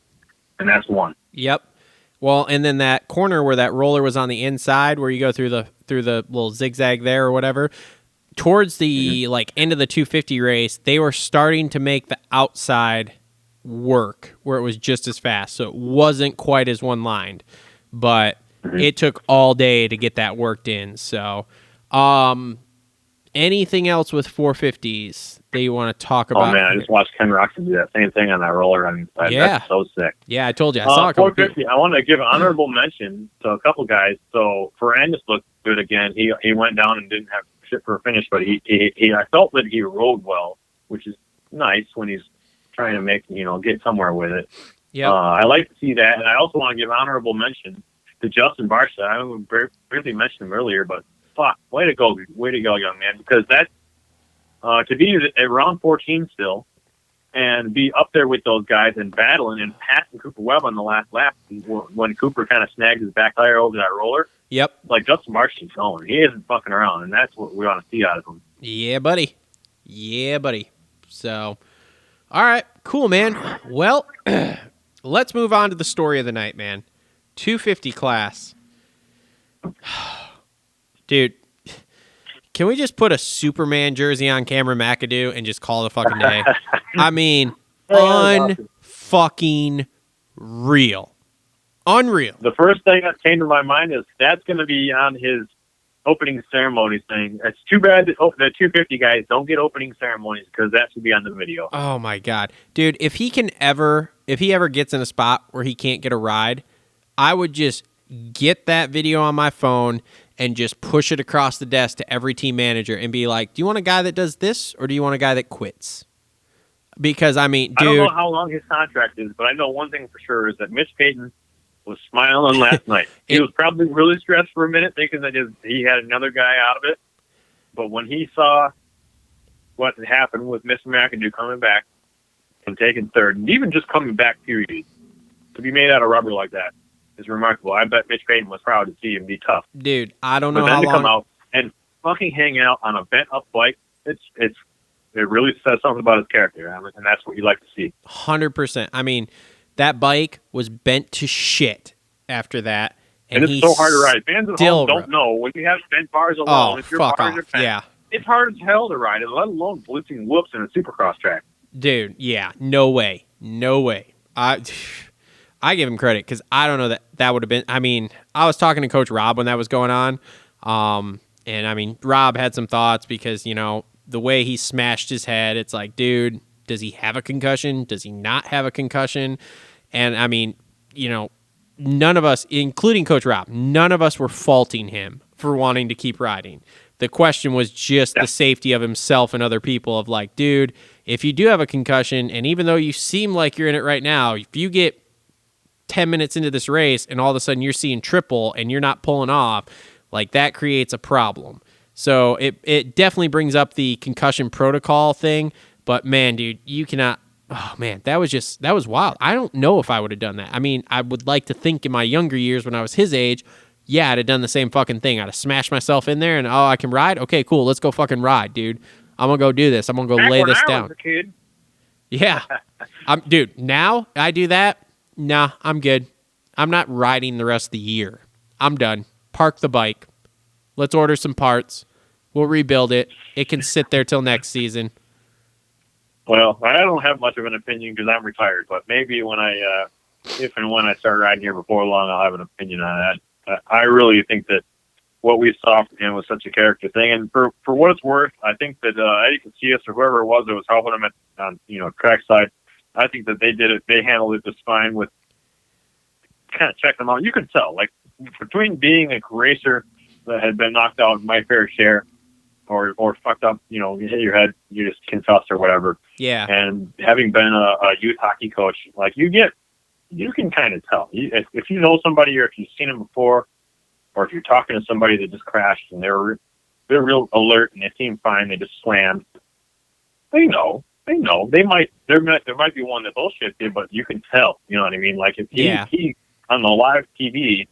and that's one. Yep. Well, and then that corner where that roller was on the inside, where you go through the little zigzag there or whatever, towards the end of the 250 race, they were starting to make the outside work where it was just as fast, so it wasn't quite as one lined, but it took all day to get that worked in. So, anything else with 450s that you want to talk about? Oh man, I just watched Ken Roxon do that same thing on that roller. That's so sick. Yeah, I told you. I saw it. 450. I want to give an honorable mention to a couple guys. So Ferrandis looked good again. He went down and didn't have shit for a finish, but he I felt that he rode well, which is nice when he's trying to get somewhere with it. Yeah, I like to see that, and I also want to give honorable mention to Justin Barcia. I briefly mentioned him earlier, but fuck, way to go, young man, because that's to be at round 14 still and be up there with those guys and battling and passing Cooper Webb on the last lap when Cooper kind of snagged his back tire over that roller. Yep. Like Justin Barcia's going. He isn't fucking around, and that's what we want to see out of him. Yeah, buddy. So, all right, cool, man. Well, let's move on to the story of the night, man. 250 class. Dude, can we just put a Superman jersey on Cameron McAdoo and just call it a fucking day? I mean, unfucking real. Unreal. The first thing that came to my mind is that's going to be on his opening ceremony thing. It's too bad that the 250 guys don't get opening ceremonies because that should be on the video. Oh, my God. Dude, if he ever gets in a spot where he can't get a ride, I would just get that video on my phone and just push it across the desk to every team manager and be like, do you want a guy that does this or do you want a guy that quits? Because, I mean, dude. I don't know how long his contract is, but I know one thing for sure is that Mitch Payton was smiling last night. He was probably really stressed for a minute thinking that he had another guy out of it. But when he saw what had happened with Mr. McAdoo coming back and taking third, and even just coming back, period, to be made out of rubber like that is remarkable. I bet Mitch Payton was proud to see him be tough. Dude, I don't know but then how to long. come out and fucking hang out on a bent-up bike, it really says something about his character, and that's what you like to see. 100%. I mean, that bike was bent to shit after that. And it's so hard to ride. Fans at home don't know. When you have bent bars alone, if your bars are bent, yeah. It's hard as hell to ride, let alone blitzing whoops in a supercross track. Dude, yeah, no way. I give him credit because I don't know that would have been. I mean, I was talking to Coach Rob when that was going on, and I mean, Rob had some thoughts because the way he smashed his head, it's like, dude, does he have a concussion? Does he not have a concussion? And I mean, none of us, including Coach Rob, none of us were faulting him for wanting to keep riding. The question was just the safety of himself and other people of like, dude, if you do have a concussion, and even though you seem like you're in it right now, if you get 10 minutes into this race and all of a sudden you're seeing triple and you're not pulling off, like that creates a problem. So it definitely brings up the concussion protocol thing. But man, dude, you cannot. Oh man, that was wild. I don't know if I would have done that. I mean, I would like to think in my younger years when I was his age, yeah, I'd have done the same fucking thing. I'd have smashed myself in there and I can ride. Okay, cool. Let's go fucking ride, dude. I'm gonna go do this. I'm gonna go lay this down. Was a kid. Yeah, dude. Now I do that. Nah, I'm good. I'm not riding the rest of the year. I'm done. Park the bike. Let's order some parts. We'll rebuild it. It can sit there till next season. Well, I don't have much of an opinion because I'm retired, but maybe when if and when I start riding here before long, I'll have an opinion on that. I really think that what we saw from him was such a character thing, and for what it's worth, I think that Eddie Casillas or whoever it was that was helping him on trackside, I think that they handled it just fine with kind of checking them out. You can tell, like, between being a racer that had been knocked out my fair share or fucked up, you hit your head, you just concussed or whatever. Yeah. And having been a youth hockey coach, like you can kind of tell. If you know somebody or if you've seen them before, or if you're talking to somebody that just crashed and they're real alert and they seem fine, they just slammed. They know. There might be one that bullshit you, but you can tell. You know what I mean? Like if he on the live TV,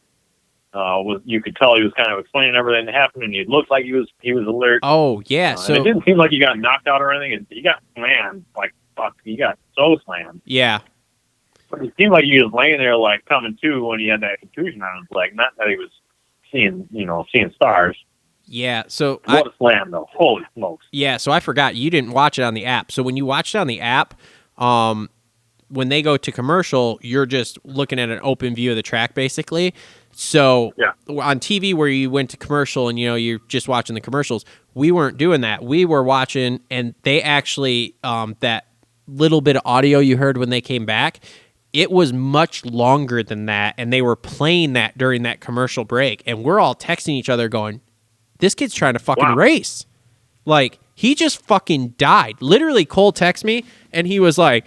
you could tell he was kind of explaining everything that happened, and he looked like he was alert. Oh yeah, so it didn't seem like he got knocked out or anything. He got slammed, like fuck. He got so slammed. Yeah. It seemed like he was laying there like coming to when he had that contusion on his leg. Not that he was seeing stars. Yeah, so what a slam though! Holy smokes! Yeah, so I forgot you didn't watch it on the app. So when you watched it on the app, when they go to commercial, you're just looking at an open view of the track, basically. So on TV, where you went to commercial and you're just watching the commercials, we weren't doing that. We were watching, and they actually that little bit of audio you heard when they came back, it was much longer than that, and they were playing that during that commercial break, and we're all texting each other going, this kid's trying to fucking race. Like, he just fucking died. Literally, Cole texted me, and he was like,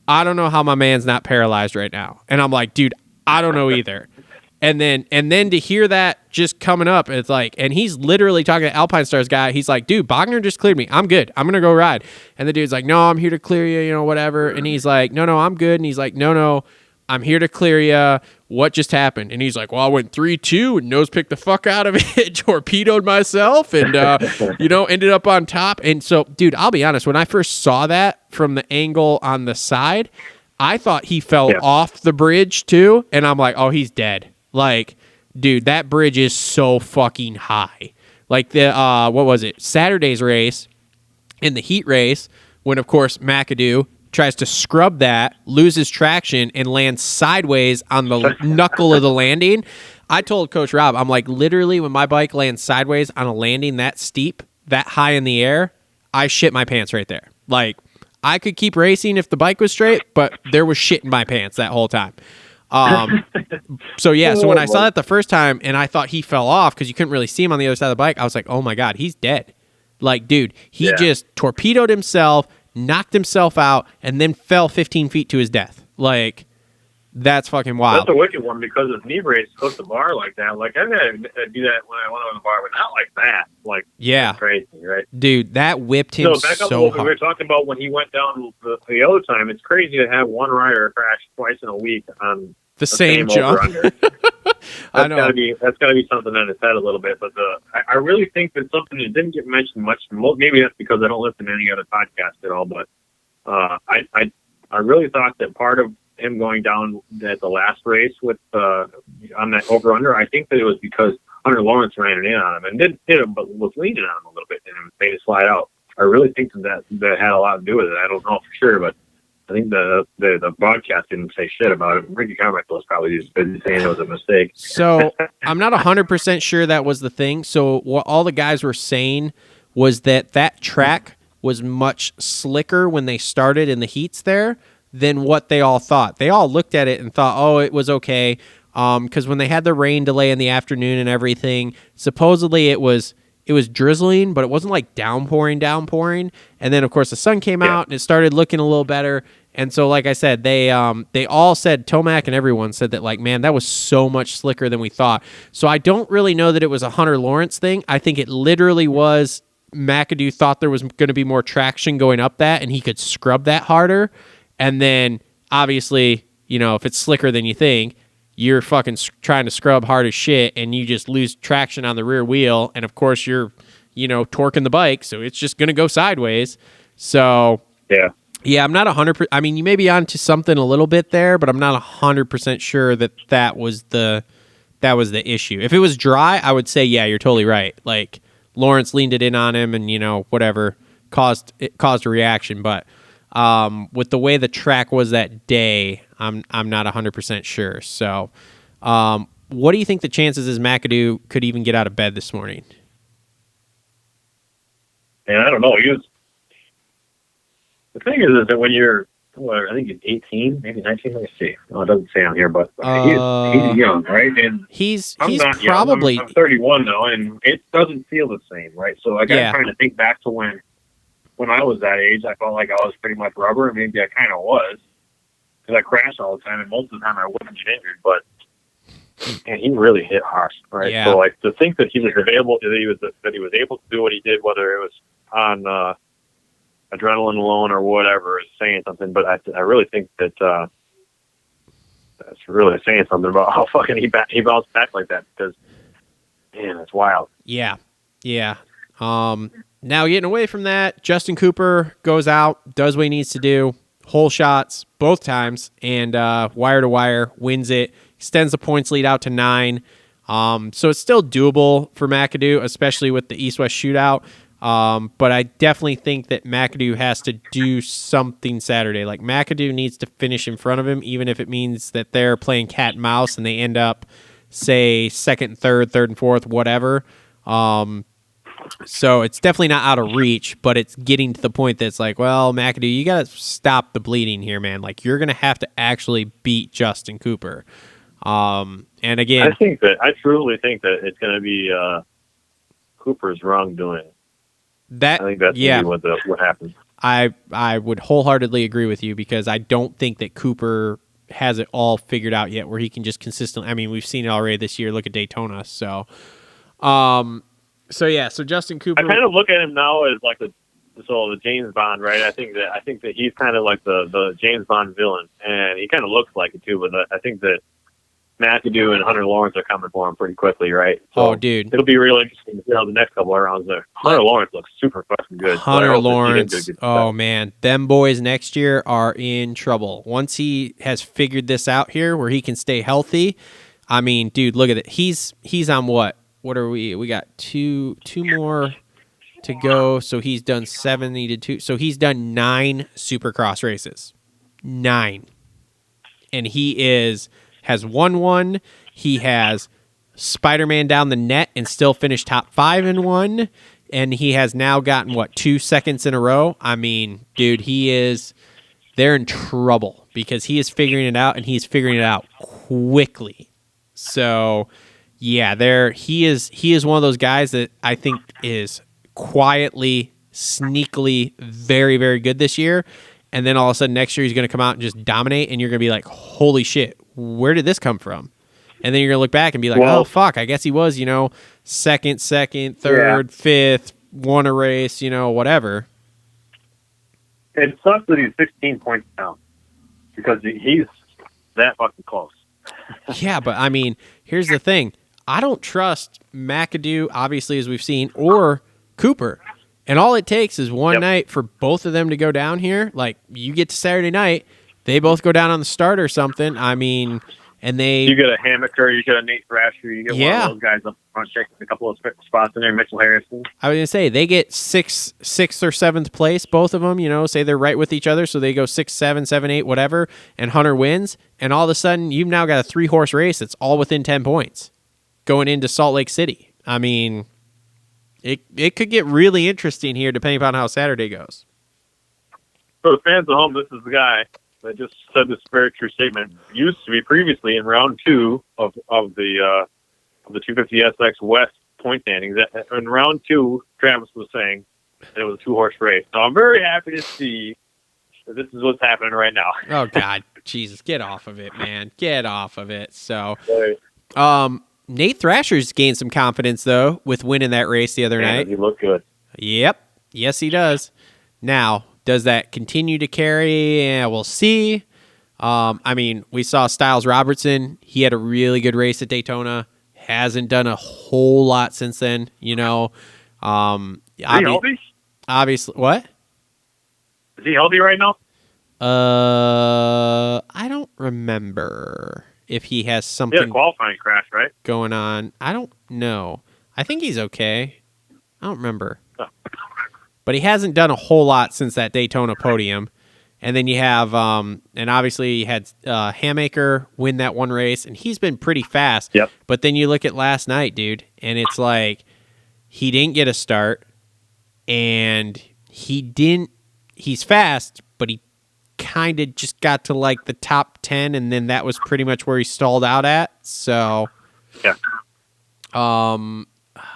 I don't know how my man's not paralyzed right now. And I'm like, dude, I don't know either. And then to hear that just coming up, it's like, and he's literally talking to Alpine Stars guy. He's like, dude, Bogner just cleared me. I'm good. I'm going to go ride. And the dude's like, no, I'm here to clear you, whatever. And he's like, no, I'm good. And he's like, no, I'm here to clear you. What just happened? And he's like, well, I went 3-2 and nose picked the fuck out of it, torpedoed myself, and, ended up on top. And so, dude, I'll be honest. When I first saw that from the angle on the side, I thought he fell off the bridge too. And I'm like, oh, he's dead. Like, dude, that bridge is so fucking high. Like the, what was it? Saturday's race in the heat race, when, of course, McAdoo tries to scrub that, loses traction, and lands sideways on the knuckle of the landing. I told Coach Rob, I'm like, literally, when my bike lands sideways on a landing that steep, that high in the air, I shit my pants right there. Like, I could keep racing if the bike was straight, but there was shit in my pants that whole time. So when I saw that the first time and I thought he fell off because you couldn't really see him on the other side of the bike, I was like, oh my God, he's dead. Like, dude, he just torpedoed himself, knocked himself out, and then fell 15 feet to his death. Like, that's fucking wild. That's a wicked one because his knee brace hooked the bar like that. Like, I had to do that when I went on the bar, but not like that. Like, that's crazy, right? Dude, that whipped him so back up so what hard. We were talking about when he went down the other time. It's crazy to have one rider crash twice in a week on the same jump. I know. That's gotta be something on his head a little bit. But I really think that something that didn't get mentioned much. Maybe that's because I don't listen to any other podcast at all. But I really thought that part of him going down at the last race with on that over under, I think that it was because Hunter Lawrence ran it in on him and didn't hit him, but was leaning on him a little bit and made it slide out. I really think that had a lot to do with it. I don't know for sure, but I think the broadcast didn't say shit about it. Ricky Carmichael was probably just busy saying it was a mistake. So I'm not 100% sure that was the thing. So what all the guys were saying was that track was much slicker when they started in the heats there than what they all thought. They all looked at it and thought, oh, it was okay. Because when they had the rain delay in the afternoon and everything, supposedly it was drizzling, but it wasn't like downpouring. And then, of course, the sun came out and it started looking a little better. And so, like I said, they all said, Tomac and everyone said that, like, man, that was so much slicker than we thought. So I don't really know that it was a Hunter Lawrence thing. I think it literally was McAdoo thought there was going to be more traction going up that and he could scrub that harder. And then, obviously, if it's slicker than you think, you're fucking trying to scrub hard as shit and you just lose traction on the rear wheel. And, of course, you're, torquing the bike, so it's just going to go sideways. So, yeah, I'm not 100%. I mean, you may be onto something a little bit there, but I'm not 100% sure that was the issue. If it was dry, I would say, yeah, you're totally right. Like, Lawrence leaned it in on him and, whatever, caused a reaction. But with the way the track was that day, I'm not 100% sure. So, what do you think the chances is McAdoo could even get out of bed this morning? And I don't know. The thing is that when you're, I think he's 18, maybe 19. Let me see. Oh, it doesn't say on here, but he's young, right? And he's not probably young. I'm 31 now, and it doesn't feel the same, right? So, like, I'm trying to think back to when I was that age. I felt like I was pretty much rubber, and maybe I kind of was, because I crashed all the time, and most of the time I wouldn't get injured. But and he really hit harsh, right? Yeah. So, like, to think that he was available, that he was able to do what he did, whether it was on adrenaline alone or whatever, is saying something. But I really think that that's really saying something about how fucking he bounced back like that, because, man, it's wild. Yeah. Now, getting away from that, Justin Cooper goes out, does what he needs to do. hole shots both times, and wire to wire wins it, extends the points lead out to 9. So it's still doable for McAdoo, especially with the East-West shootout. But I definitely think that McAdoo has to do something Saturday. Like, McAdoo needs to finish in front of him, even if it means that they're playing cat and mouse and they end up, say, second and third and fourth, whatever. So it's definitely not out of reach, but it's getting to the point that's like, well, McAdoo, you got to stop the bleeding here, man. Like, you're going to have to actually beat Justin Cooper. And again, I truly think that it's going to be Cooper's wrongdoing. I think that's gonna be what happens. I would wholeheartedly agree with you, because I don't think that Cooper has it all figured out yet, where he can just consistently. I mean, we've seen it already this year. Look at Daytona. So Justin Cooper. I kind of look at him now as like the James Bond, right? I think that he's kind of like the James Bond villain, and he kind of looks like it too. But I think that McAdoo and Hunter Lawrence are coming for him pretty quickly, right? So dude, it'll be real interesting to see how the next couple of rounds there. Hunter Lawrence looks super fucking good. Hunter Lawrence, man, them boys next year are in trouble. Once he has figured this out here, where he can stay healthy. I mean, dude, look at it. He's on what? What are we? We got two more to go. So he's done 72. So he's done 9 supercross races. 9. And he has won one. He has Spider-Man down the net and still finished top 5 in one. And he has now gotten, 2 seconds in a row? I mean, dude, they're in trouble, because he is figuring it out, and he's figuring it out quickly. So, yeah, he is one of those guys that I think is quietly, sneakily very, very good this year. And then all of a sudden next year he's going to come out and just dominate, and you're going to be like, holy shit, where did this come from? And then you're going to look back and be like, oh, fuck, I guess he was, second, third, fifth, won a race, whatever. It sucks that he's 16 points down, because he's that fucking close. Yeah, but, I mean, here's the thing. I don't trust McAdoo, obviously, as we've seen, or Cooper. And all it takes is one night for both of them to go down here. Like, you get to Saturday night, they both go down on the start or something. I mean, and you get a Hammaker, you get a Nate Thrasher, you get one of those guys up front taking a couple of spots in there, Mitchell Harrison. I was going to say, they get sixth or 7th place, both of them, say they're right with each other, so they go 6, 7, 7, 8, whatever, and Hunter wins, and all of a sudden, you've now got a 3-horse race that's all within 10 points going into Salt Lake City. I mean, it could get really interesting here, depending upon how Saturday goes. For the fans at home, this is the guy that just said this very true statement. Used to be previously in round 2 of the 250SX West point standings. In round 2, Travis was saying that it was a 2-horse race. So I'm very happy to see that this is what's happening right now. Oh God, Jesus, get off of it, man, get off of it. So, Nate Thrasher's gained some confidence though with winning that race the other night. He looked good. Yep, yes he does. Now, does that continue to carry? Yeah, we'll see. I mean, we saw Styles Robertson. He had a really good race at Daytona. Hasn't done a whole lot since then, Is he healthy? Obviously, what? Is he healthy right now? I don't remember if he has something. He had a qualifying crash, right? Going on. I don't know. I think he's okay. I don't remember. But he hasn't done a whole lot since that Daytona podium. And then you have, and obviously you had Hammaker win that one race, and he's been pretty fast. Yep. But then you look at last night, dude, and it's like he didn't get a start, and he's fast, but he kind of just got to like the top 10, and then that was pretty much where he stalled out at. So, yeah.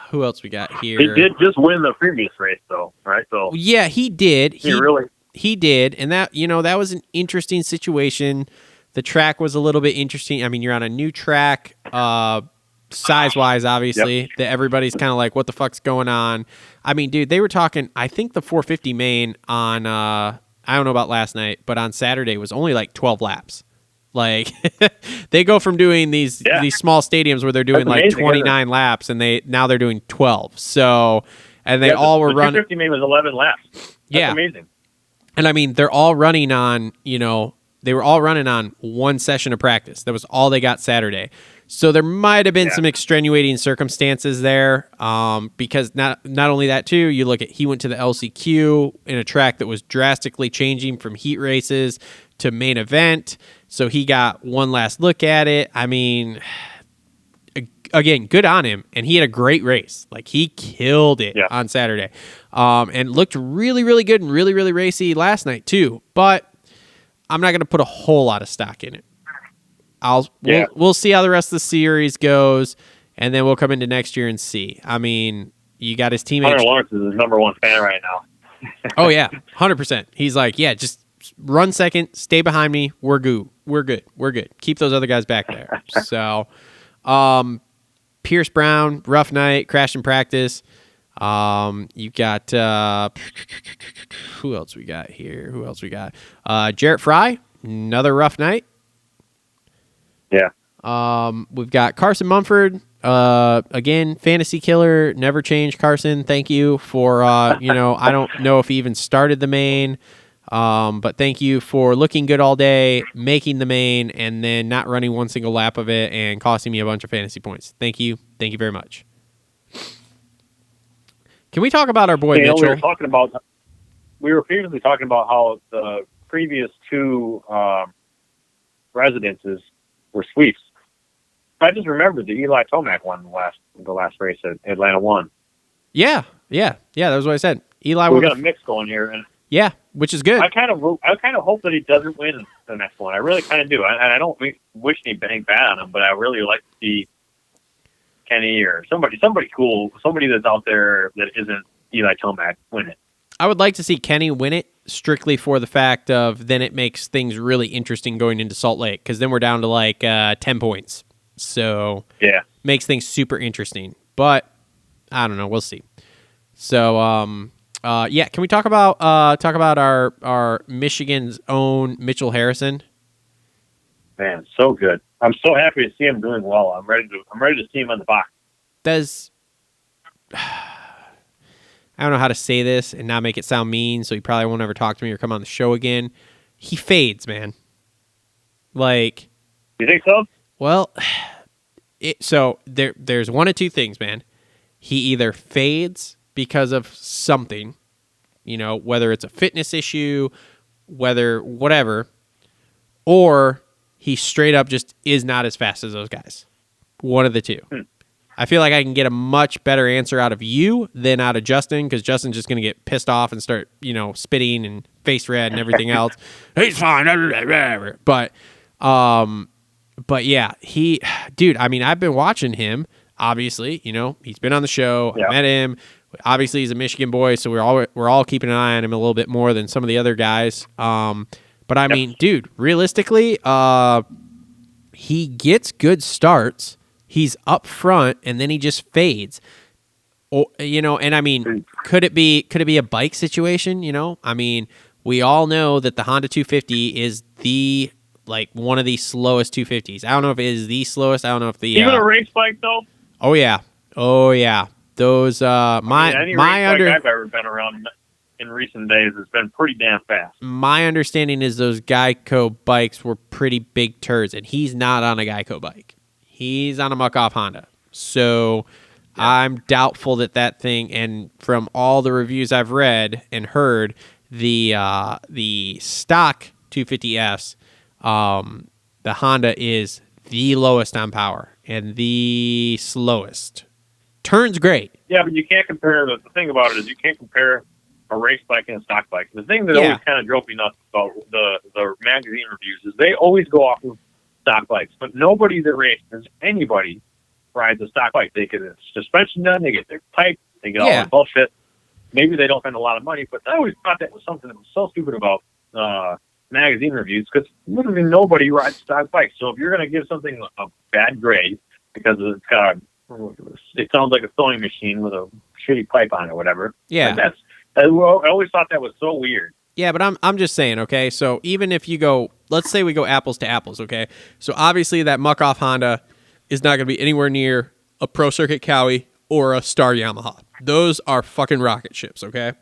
Who else we got here? He did just win the previous race, though, right? So yeah, he did. He did, and that that was an interesting situation. The track was a little bit interesting. I mean, you're on a new track, size-wise, obviously, that everybody's kind of like, what the fuck's going on? I mean, dude, they were talking, I think the 450 main on, I don't know about last night, but on Saturday was only like 12 laps. Like, they go from doing these small stadiums where they're doing like 29 laps, and now they're doing 12. So, and they all were running. 250 main was 11 laps. That's amazing. And I mean, they're all running on, they were all running on one session of practice. That was all they got Saturday. So there might have been some extenuating circumstances there, because not only that too, you look at, he went to the LCQ in a track that was drastically changing from heat races to main event. So he got one last look at it. I mean, again, good on him. And he had a great race. Like, he killed it on Saturday, and looked really, really good and really, really racy last night too. But I'm not going to put a whole lot of stock in it. We'll see how the rest of the series goes, and then we'll come into next year and see. I mean, you got his teammates. Hunter Lawrence is his number one fan right now. Oh yeah, 100%. He's like, yeah, just run second, stay behind me. We're good. We're good. Keep those other guys back there. So, Pierce Brown, rough night, crashed in practice. You got who else we got here? Jarrett Fry, another rough night. Yeah. We've got Carson Mumford. Again, fantasy killer. Never change, Carson. Thank you for I don't know if he even started the main. But thank you for looking good all day, making the main, and then not running one single lap of it and costing me a bunch of fantasy points. Thank you. Thank you very much. Can we talk about our boy Mitchell? We were previously talking about how the previous two residences were sweeps. I just remembered that Eli Tomac won the last race at Atlanta 1. Yeah, that was what I said. Eli we won. Got a mix going here, and which is good. I kind of hope that he doesn't win the next one. I really kind of do. I don't wish any bad on him, but I really like to see Kenny or somebody cool, somebody that's out there that isn't Eli Tomac win it. I would like to see Kenny win it strictly for the fact of then it makes things really interesting going into Salt Lake, because then we're down to like 10 points. So makes things super interesting. But I don't know. We'll see. So can we talk about our Michigan's own Mitchell Harrison? Man, so good. I'm so happy to see him doing well. I'm ready to see him on the box. I don't know how to say this and not make it sound mean, so he probably won't ever talk to me or come on the show again. He fades, man. Like, you think so? Well, there's one of two things, man. He either fades because of something, whether it's a fitness issue, whatever, or he straight up just is not as fast as those guys. One of the two. I feel like I can get a much better answer out of you than out of Justin, because Justin's just going to get pissed off and start, spitting and face red and everything else. He's fine. But yeah, dude, I mean, I've been watching him, obviously, he's been on the show. I met him. Obviously, he's a Michigan boy, so we're all keeping an eye on him a little bit more than some of the other guys. But I mean, dude, realistically, he gets good starts. He's up front, and then he just fades. And I mean, could it be a bike situation? I mean, we all know that the Honda 250 is one of the slowest 250s. I don't know if it is the slowest. I don't know if even a race bike though. Oh yeah. Those any race bike I've ever been around in recent days has been pretty damn fast. My understanding is those Geico bikes were pretty big turds, and he's not on a Geico bike. He's on a muck-off Honda. So I'm doubtful that thing, and from all the reviews I've read and heard, the stock 250S, the Honda is the lowest on power and the slowest. Turns great. Yeah, but you can't compare. The thing about it is you can't compare a race bike and a stock bike. The thing that always kind of drove me nuts about the magazine reviews is they always go off of stock bikes, but nobody that races, anybody rides a stock bike. They get a suspension done, they get their pipe, they get all the bullshit. Maybe they don't spend a lot of money, but I always thought that was something that was so stupid about magazine reviews, because literally nobody rides stock bikes. So if you're going to give something a bad grade because it's got it sounds like a sewing machine with a shitty pipe on it or whatever. Yeah. I always thought that was so weird. Yeah, but I'm just saying, okay? So even if you go, let's say we go apples to apples, okay? So obviously that muck-off Honda is not going to be anywhere near a Pro Circuit Cowie or a Star Yamaha. Those are fucking rocket ships, okay?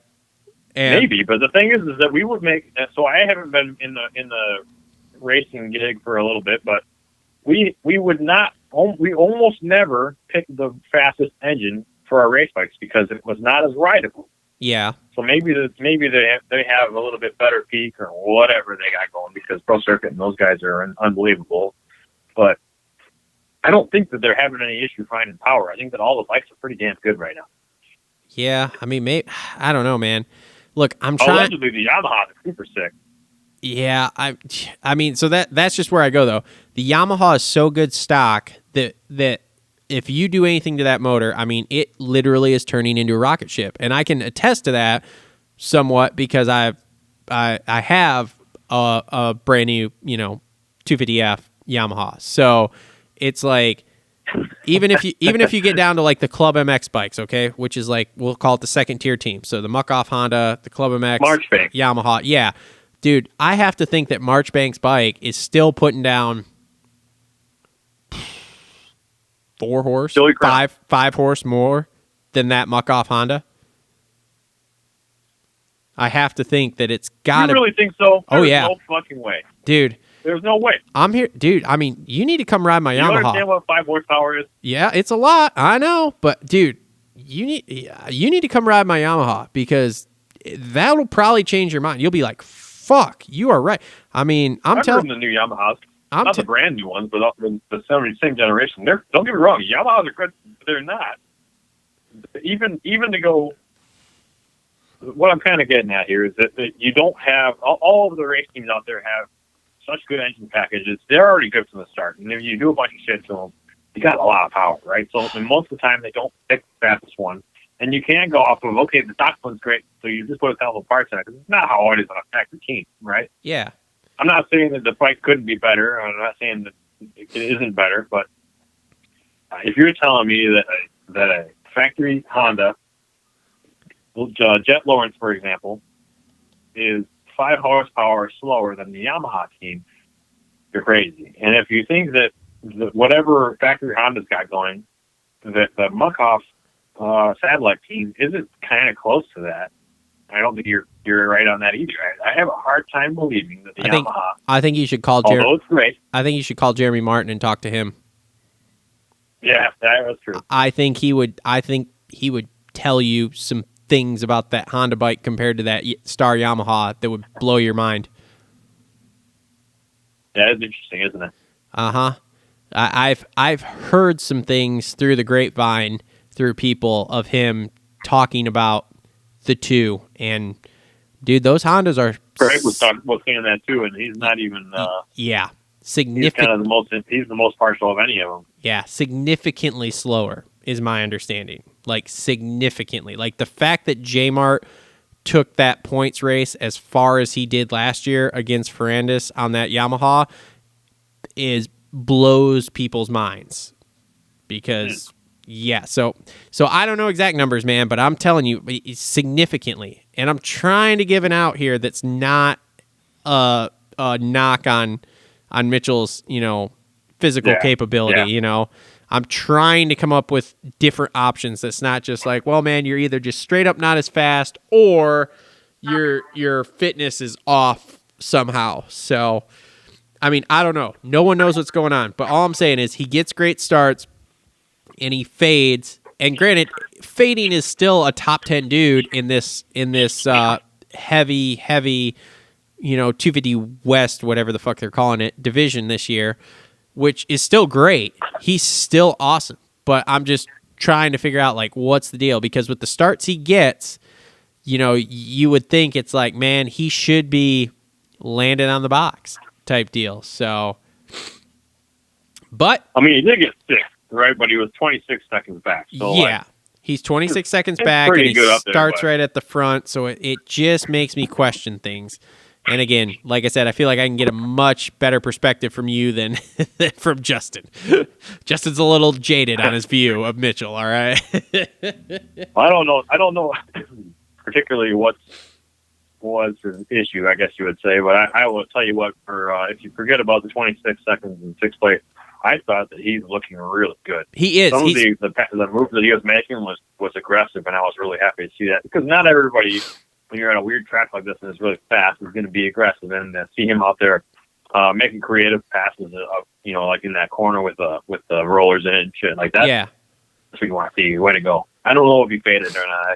And maybe, but the thing is that we would make. So I haven't been in the racing gig for a little bit, but we would not. We almost never pick the fastest engine for our race bikes because it was not as rideable. yeah. So maybe they have a little bit better peak or whatever they got going because Pro Circuit and those guys are unbelievable. But I don't think that they're having any issue finding power. I think that all the bikes are pretty damn good right now. Yeah, I mean, I don't know, man. Look, I'm trying. Allegedly, the Yamaha is super sick. Yeah, I mean, so that's just where I go though. The Yamaha is so good stock that if you do anything to that motor, I mean, it literally is turning into a rocket ship, and I can attest to that somewhat because I have a brand new 250F Yamaha, so it's like. Even if you get down to like the Club MX bikes, okay, which is like we'll call it the second tier team. So the Muck-Off Honda, the Club MX, Marchbank. Yamaha, yeah, dude. I have to think that Marchbank's bike is still putting down 4 horse, 5 horse more than that Muck-Off Honda. I have to think that it's got to. You really think so? Oh, yeah. No fucking way, dude. There's no way. I'm here, dude. I mean, you need to come ride my You Yamaha. understand what 5 horsepower is? Yeah, it's a lot. I know, but dude, you need to come ride my Yamaha because that'll probably change your mind. You'll be like, "Fuck, you are right." I mean, I'm telling the new Yamahas, not the brand new ones, but the same generation. Don't get me wrong, Yamahas are good. But they're not. Even to go. What I'm kind of getting at here is that you don't have all of the race teams out there have such good engine packages. They're already good from the start. And if you do a bunch of shit to them, you got a lot of power, right? So most of the time they don't pick the fastest one. And you can go off of, okay, the stock one's great, so you just put a couple of parts in it. Because it's not how it is on a factory team, right? Yeah. I'm not saying that the bike couldn't be better. I'm not saying that it isn't better. But if you're telling me that a factory Honda, Jet Lawrence, for example, is 5 horsepower slower than the Yamaha team, you're crazy. And if you think that whatever factory Honda's got going, that the Muck-Off satellite team isn't kind of close to that, I don't think you're right on that either. I have a hard time believing that the Yamaha. I think you should call although it's great. I think you should call Jeremy Martin and talk to him. Yeah, that's true. I think he would tell you some things about that Honda bike compared to that Star Yamaha that would blow your mind. Yeah, it's interesting, isn't it? Uh-huh. I've heard some things through the grapevine through people of him talking about the two, and dude, those Hondas are. Craig was saying that too, and he's not even. Significant. He's kind of he's the most partial of any of them. Yeah, significantly slower is my understanding. Like significantly, like the fact that J-Mart took that points race as far as he did last year against Ferrandis on that Yamaha blows people's minds because so I don't know exact numbers, man, but I'm telling you significantly, and I'm trying to give an out here that's not a knock on Mitchell's physical capability. I'm trying to come up with different options that's not just like, well, man, you're either just straight up not as fast or your fitness is off somehow. So, I mean, I don't know. No one knows what's going on. But all I'm saying is he gets great starts and he fades. And granted, fading is still a top 10 dude in this heavy 250 West, whatever the fuck they're calling it, division this year, which is still great. He's still awesome. But I'm just trying to figure out, like, what's the deal? Because with the starts he gets, you would think it's like, man, he should be landing on the box type deal. So, but. I mean, he did get 6th, right? But he was 26 seconds back. So yeah. He's 26 seconds back, and he starts right at the front, so it just makes me question things. And again, like I said, I feel like I can get a much better perspective from you than from Justin. Justin's a little jaded on his view of Mitchell, all right? I don't know particularly what was his issue, I guess you would say, but I will tell you what, if you forget about the 26 seconds in 6th place, I thought that he's looking really good. He is. Some of the moves that he was making was aggressive, and I was really happy to see that because not everybody when you're at a weird track like this and it's really fast, is going to be aggressive. And see him out there making creative passes, like in that corner with the rollers in it and shit like that. Yeah. That's what you want to see. Way to go. I don't know if he faded or not. I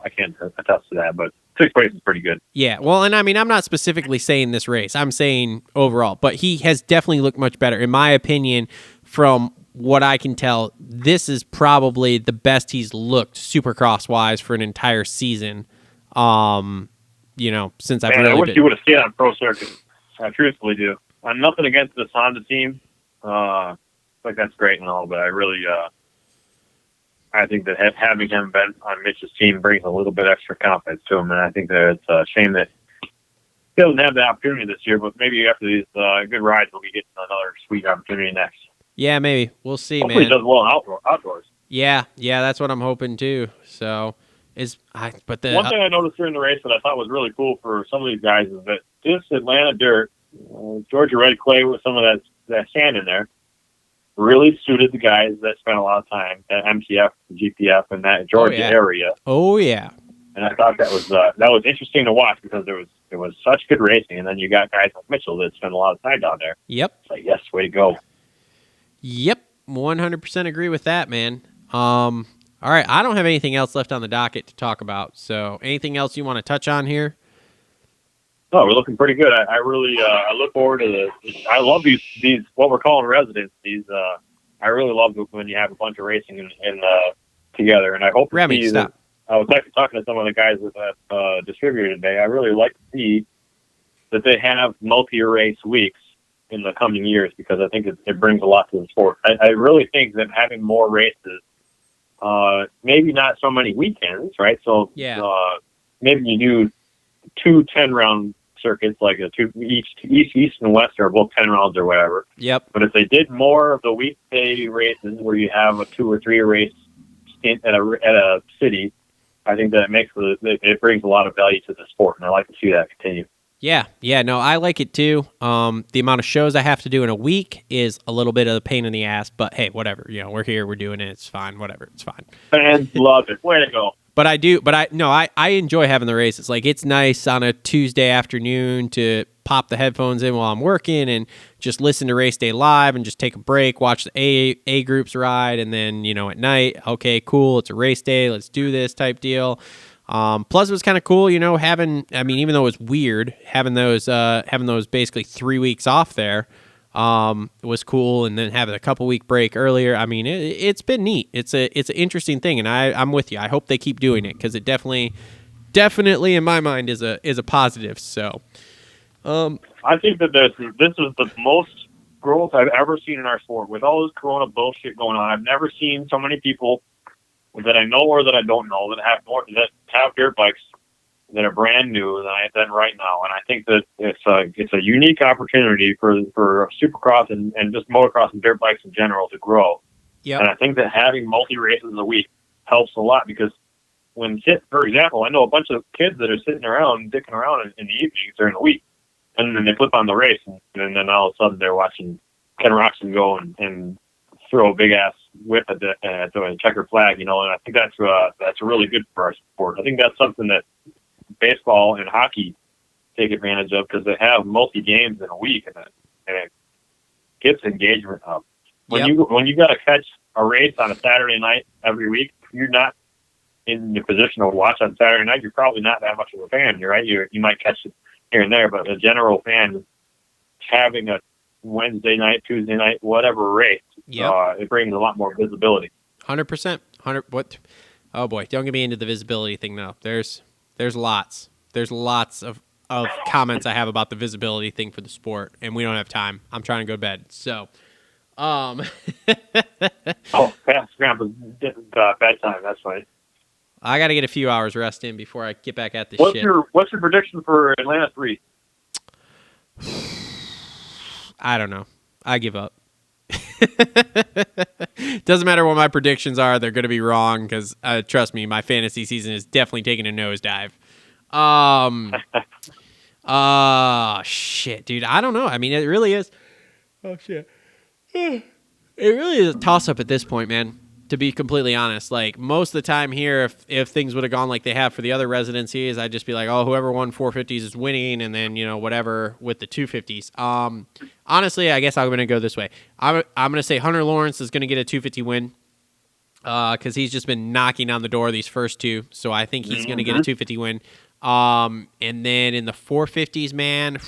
can't attest to that, but 6th place is pretty good. Yeah, well, and I mean, I'm not specifically saying this race. I'm saying overall, but he has definitely looked much better. In my opinion, from what I can tell, this is probably the best he's looked Supercross-wise for an entire season, since I've really I wish been... you would have seen it on Pro Circuit. I truthfully do. I'm nothing against the Honda team. Like, that's great and all, but I really... I think that having him been on Mitch's team brings a little bit extra confidence to him, and I think that it's a shame that he doesn't have the opportunity this year, but maybe after these good rides, we'll be getting another sweet opportunity next. Yeah, maybe. We'll see, Hopefully man. he does well outdoors. Yeah, that's what I'm hoping, too. So, one thing I noticed during the race that I thought was really cool for some of these guys is that this Atlanta dirt, Georgia red clay with some of that sand in there, really suited the guys that spent a lot of time at MTF, GPF, and that Georgia area. Oh yeah, and I thought that was interesting to watch because there was such good racing, and then you got guys like Mitchell that spent a lot of time down there. Yep. It's like, yes, way to go. Yep, 100% agree with that, man. All right, I don't have anything else left on the docket to talk about. So, anything else you want to touch on here? No, we're looking pretty good. I really I look forward to I love these what we're calling residents. I really love when you have a bunch of racing and together. And I hope to see stop. I was actually talking to some of the guys with that distributor today. I really like to see that they have multi-race weeks in the coming years because I think it brings a lot to the sport. I really think that having more races, maybe not so many weekends, right? So maybe you do 2 10-round circuits, like east and west are both 10 rounds or whatever. Yep. But if they did more of the weekday races where you have a 2 or 3 race stint at a city, I think that it brings a lot of value to the sport, and I like to see that continue. Yeah, no, I like it too. The amount of shows I have to do in a week is a little bit of a pain in the ass, but hey, whatever. We're here, we're doing it. It's fine. Whatever, it's fine. Fans love it. Way to go. But I enjoy having the races. Like, it's nice on a Tuesday afternoon to pop the headphones in while I'm working and just listen to race day live and just take a break, watch the A groups ride, and then at night, okay, cool, it's a race day, let's do this type deal. Plus, it was kind of cool, having. I mean, even though it was weird, having those basically 3 weeks off there. Was cool, and then having a couple week break earlier. I mean, it's been neat. It's an interesting thing, and I'm with you. I hope they keep doing it because it definitely in my mind is a positive. So, I think that this is the most growth I've ever seen in our sport with all this Corona bullshit going on. I've never seen so many people that I know or that I don't know that have dirt bikes that are brand new than right now. And I think that it's a unique opportunity for Supercross and just motocross and dirt bikes in general to grow. Yeah. And I think that having multi-races a week helps a lot because for example, I know a bunch of kids that are sitting around, dicking around in the evenings during the week. And then they flip on the race and then all of a sudden they're watching Ken Roxon go and throw a big ass whip at the checker flag, and I think that's really good for our sport. I think that's something that baseball and hockey take advantage of because they have multi games in a week, and it gets engagement up. When you got to catch a race on a Saturday night every week, you're not in the position to watch on Saturday night. You're probably not that much of a fan. You're right. You might catch it here and there, but a general fan having a Wednesday night, Tuesday night, whatever race, it brings a lot more visibility. 100%. What? Oh boy, don't get me into the visibility thing though. There's lots of comments I have about the visibility thing for the sport, and we don't have time. I'm trying to go to bed. So, past Grandpa's bedtime. That's fine. I got to get a few hours rest in before I get back at this shit. What's your prediction for Atlanta 3? I don't know. I give up. Doesn't matter what my predictions are; they're going to be wrong because trust me, my fantasy season is definitely taking a nosedive. Shit, dude. I don't know. I mean, it really is. Oh shit. It really is a toss-up at this point, man. to be completely honest. Like, most of the time here, if things would have gone like they have for the other residencies, I'd just be like, oh, whoever won 450s is winning, and then, whatever with the 250s. Honestly, I guess I'm going to go this way. I'm going to say Hunter Lawrence is going to get a 250 win because he's just been knocking on the door these first two, so I think he's going to get a 250 win. And then in the 450s, man,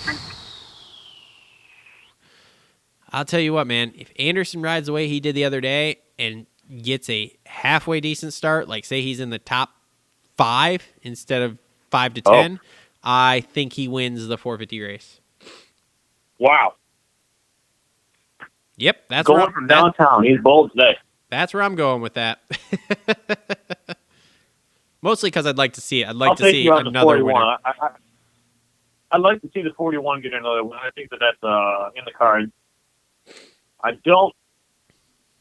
I'll tell you what, man, if Anderson rides the way he did the other day and gets a halfway decent start, like say he's in the top 5 instead of 5 to 10, I think he wins the 450 race. Wow. Yep, that's going from downtown. He's bold today. That's where I'm going with that. Mostly because I'd like to see it. I'd like I'll to see another winner. I'd like to see the 41 get another win. I think that's in the cards. I don't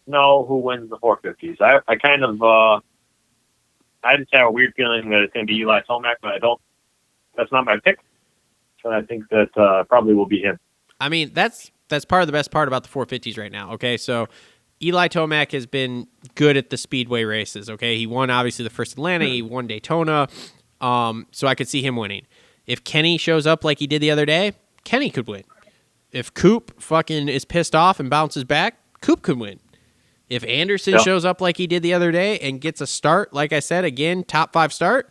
know who wins the 450s. I kind of I just have a weird feeling that it's going to be Eli Tomac, but I don't. That's not my pick. So I think that probably will be him. I mean, that's part of the best part about the 450s right now. Okay, so Eli Tomac has been good at the speedway races. Okay, he won obviously the first Atlanta, he won Daytona, so I could see him winning. If Kenny shows up like he did the other day, Kenny could win. If Coop fucking is pissed off and bounces back, Coop could win. If Anderson shows up like he did the other day and gets a start, like I said, again, top 5 start,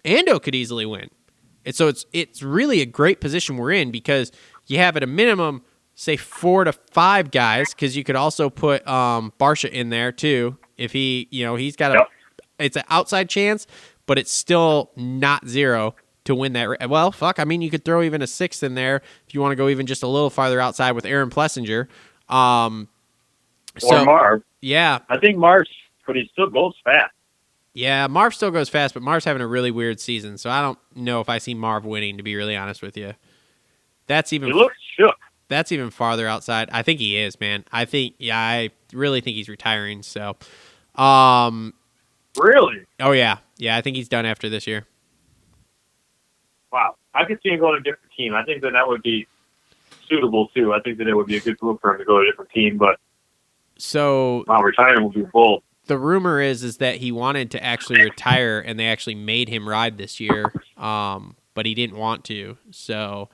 Ando could easily win. And so it's really a great position we're in because you have at a minimum, say 4 to 5 guys, because you could also put Barsha in there too. If he's got it's an outside chance, but it's still not 0 to win that. Well, fuck, I mean, you could throw even a 6th in there if you want to go even just a little farther outside with Aaron Plessinger. Or Marv. Yeah. I think Marv's, but he still goes fast. Yeah, Marv still goes fast, but Marv's having a really weird season, so I don't know if I see Marv winning, to be really honest with you. He looks shook. That's even farther outside. I think he is, man. I really think he's retiring, so. Really? Oh, yeah. Yeah, I think he's done after this year. Wow. I could see him going to a different team. I think that would be suitable, too. I think that it would be a good move for him to go to a different team, but retiring will be bold. The rumor is that he wanted to actually retire, and they actually made him ride this year, but he didn't want to. So,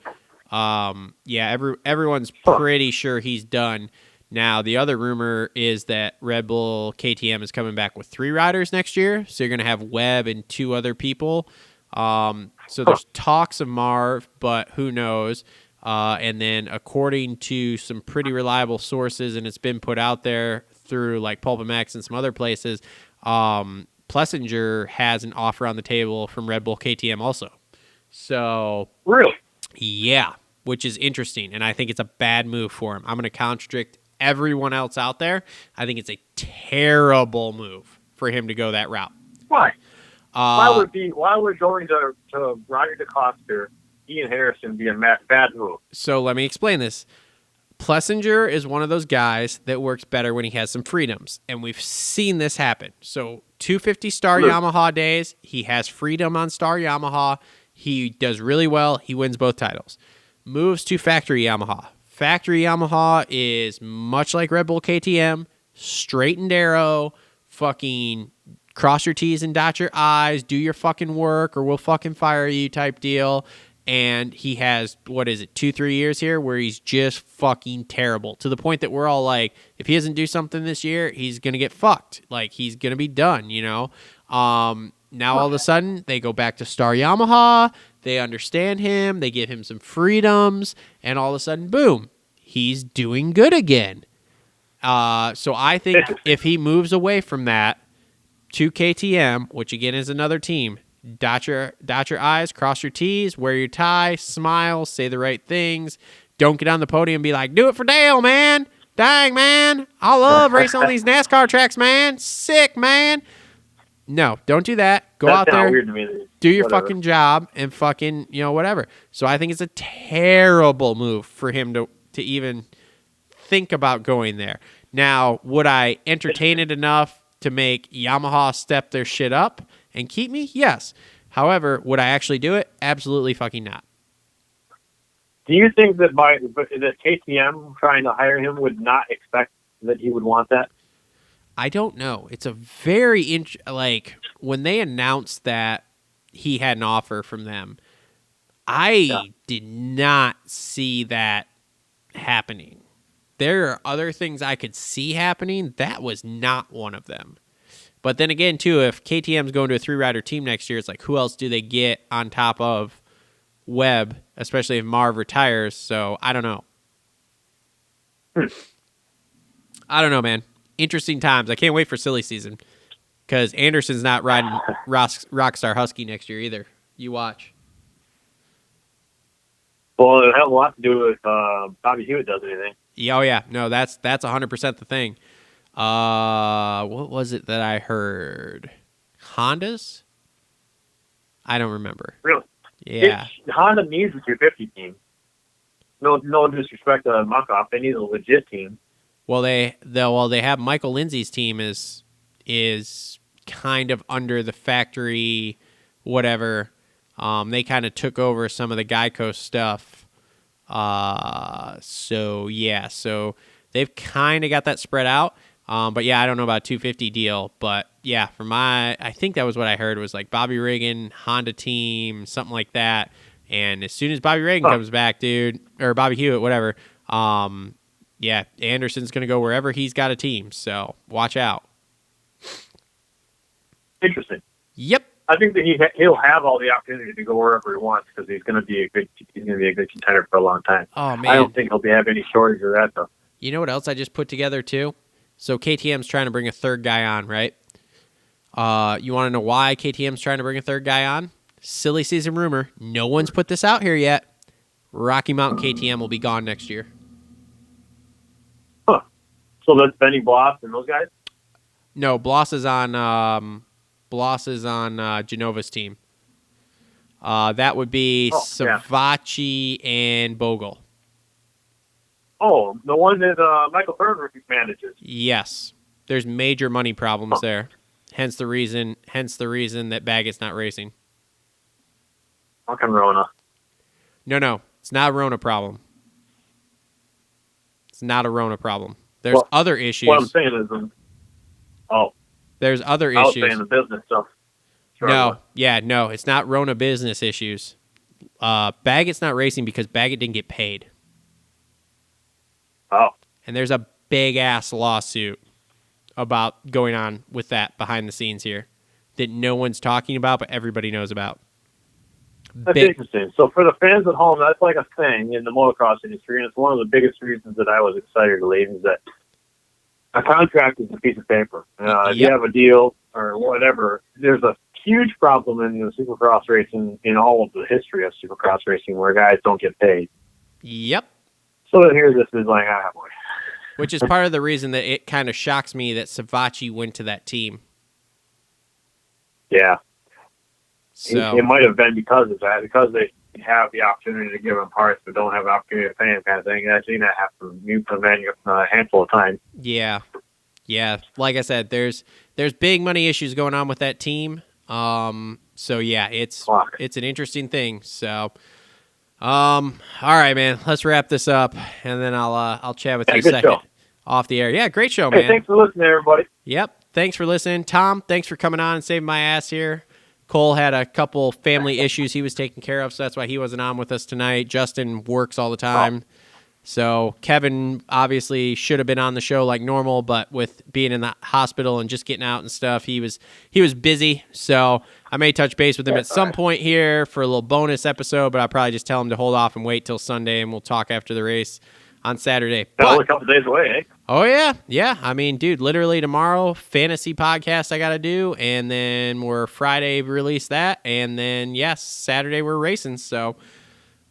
everyone's pretty sure he's done. Now, the other rumor is that Red Bull KTM is coming back with 3 riders next year, so you're going to have Webb and 2 other people. So there's talks of Marv, but who knows? And then according to some pretty reliable sources, and it's been put out there through like Pulp-MX and some other places, Plessinger has an offer on the table from Red Bull KTM also. So really? Yeah, which is interesting, and I think it's a bad move for him. I'm going to contradict everyone else out there. I think it's a terrible move for him to go that route. Why? Why would going to Roger DeCoster, Ian Harrison be a bad move? So let me explain this. Plessinger is one of those guys that works better when he has some freedoms, and we've seen this happen. So 250 Star Yamaha days, he has freedom on Star Yamaha. He does really well. He wins both titles. Moves to Factory Yamaha. Factory Yamaha is much like Red Bull KTM, straight and narrow, fucking cross your T's and dot your I's, do your fucking work or we'll fucking fire you type deal. And he has, 2-3 years here where he's just fucking terrible to the point that we're all like, if he doesn't do something this year, he's going to get fucked. Like, he's going to be done, Now, all of a sudden, they go back to Star Yamaha. They understand him. They give him some freedoms. And all of a sudden, boom, he's doing good again. So I think if he moves away from that to KTM, which again is another team, dot your I's, cross your T's, wear your tie, smile, say the right things. Don't get on the podium and be like, do it for Dale, man. Dang, man. I love racing on these NASCAR tracks, man. Sick, man. No, don't do that. Go out there, weird to me. do your fucking job, and fucking, whatever. So I think it's a terrible move for him to even think about going there. Now, would I entertain it enough to make Yamaha step their shit up and keep me? Yes. However, would I actually do it? Absolutely fucking not. Do you think that that KTM trying to hire him would not expect that he would want that? I don't know. It's a very like when they announced that he had an offer from them, I did not see that happening. There are other things I could see happening. That was not one of them. But then again, too, if KTM's going to a 3-rider team next year, it's like, who else do they get on top of Webb, especially if Marv retires? So I don't know. I don't know, man. Interesting times. I can't wait for silly season because Anderson's not riding Rockstar Husky next year either. You watch. Well, it has a lot to do with Bobby Hewitt does anything. Yeah, oh yeah. No, that's 100% the thing. What was it that I heard? Hondas? I don't remember. Really? Yeah. Honda needs a 250 team. No disrespect to Muckoff. They need a legit team. Well, they have Michael Lindsay's team is kind of under the factory, whatever. They kind of took over some of the Geico stuff. So they've kind of got that spread out. But yeah, I don't know about 250 deal, but yeah, I think that was what I heard was like Bobby Reagan, Honda team, something like that. And as soon as Bobby Reagan comes back, dude, or Bobby Hewitt, whatever, yeah, Anderson's going to go wherever he's got a team. So watch out. Interesting. Yep. I think that he'll have all the opportunity to go wherever he wants because he's going to be a good contender for a long time. Oh man, I don't think he'll have any shortage of that though. You know what else I just put together too? So KTM's trying to bring a third guy on, right? You want to know why KTM's trying to bring a third guy on? Silly season rumor. No one's put this out here yet. Rocky Mountain KTM will be gone next year. Huh. So that's Benny Bloss and those guys? No, Bloss is on Genova's team. That would be Savacci and Bogle. Oh, the one that Michael Thurber manages. Yes. There's major money problems there. Hence the reason that Baggett's not racing. How come Rona? No. It's not a Rona problem. It's not a Rona problem. There's other issues. What I'm saying is, there's other issues. I was saying the business stuff. No, it's not Rona business issues. Baggett's not racing because Baggett didn't get paid. Oh. And there's a big-ass lawsuit about going on with that behind the scenes here that no one's talking about, but everybody knows about. That's interesting. So for the fans at home, that's like a thing in the motocross industry, and it's one of the biggest reasons that I was excited to leave is that a contract is a piece of paper. If you have a deal or whatever, there's a huge problem in the supercross racing, in all of the history of supercross racing, where guys don't get paid. Yep. So then here this is like, boy. Which is part of the reason that it kind of shocks me that Savacci went to that team. Yeah. So it might have been because of that, because they have the opportunity to give them parts but don't have the opportunity to pay them kind of thing. I've seen that happen a handful of times. Yeah. Like I said, there's big money issues going on with that team. So yeah, it's an interesting thing. So, all right, man, let's wrap this up, and then I'll chat with you a second off the air. Yeah, great show, man. Hey, thanks for listening, everybody. Yep, thanks for listening, Tom. Thanks for coming on and saving my ass here. Cole had a couple family issues he was taking care of, so that's why he wasn't on with us tonight. Justin works all the time. So Kevin obviously should have been on the show like normal, but with being in the hospital and just getting out and stuff, he was busy. So I may touch base with him at some point here for a little bonus episode, but I'll probably just tell him to hold off and wait till Sunday, and we'll talk after the race on Saturday. Only a couple days away, eh? Oh, yeah. I mean, dude, literally tomorrow, fantasy podcast I got to do, and then we're Friday release that, and then, yes, Saturday we're racing. So,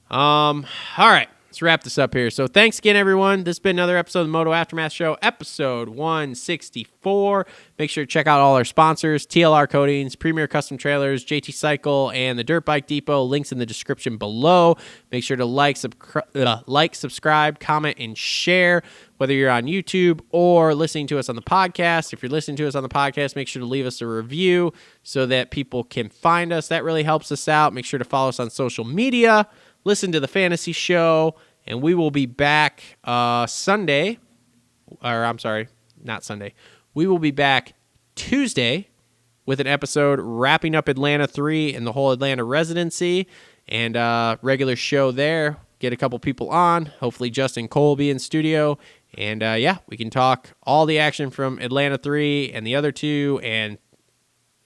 all right. Let's wrap this up here. So thanks again, everyone. This has been another episode of the Moto Aftermath Show, episode 164. Make sure to check out all our sponsors, TLR Coatings, Premier Custom Trailers, JT Cycle, and the Dirt Bike Depot. Links in the description below. Make sure to like, subscribe, comment, and share, whether you're on YouTube or listening to us on the podcast. If you're listening to us on the podcast, make sure to leave us a review so that people can find us. That really helps us out. Make sure to follow us on social media. Listen to the fantasy show, and we will be back Sunday. Or I'm sorry, not Sunday. we will be back Tuesday with an episode wrapping up Atlanta 3 and the whole Atlanta residency, and regular show there. Get a couple people on. Hopefully Justin Cole will be in studio. And we can talk all the action from Atlanta 3 and the other two and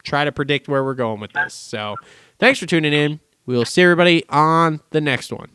try to predict where we're going with this. So thanks for tuning in. We will see everybody on the next one.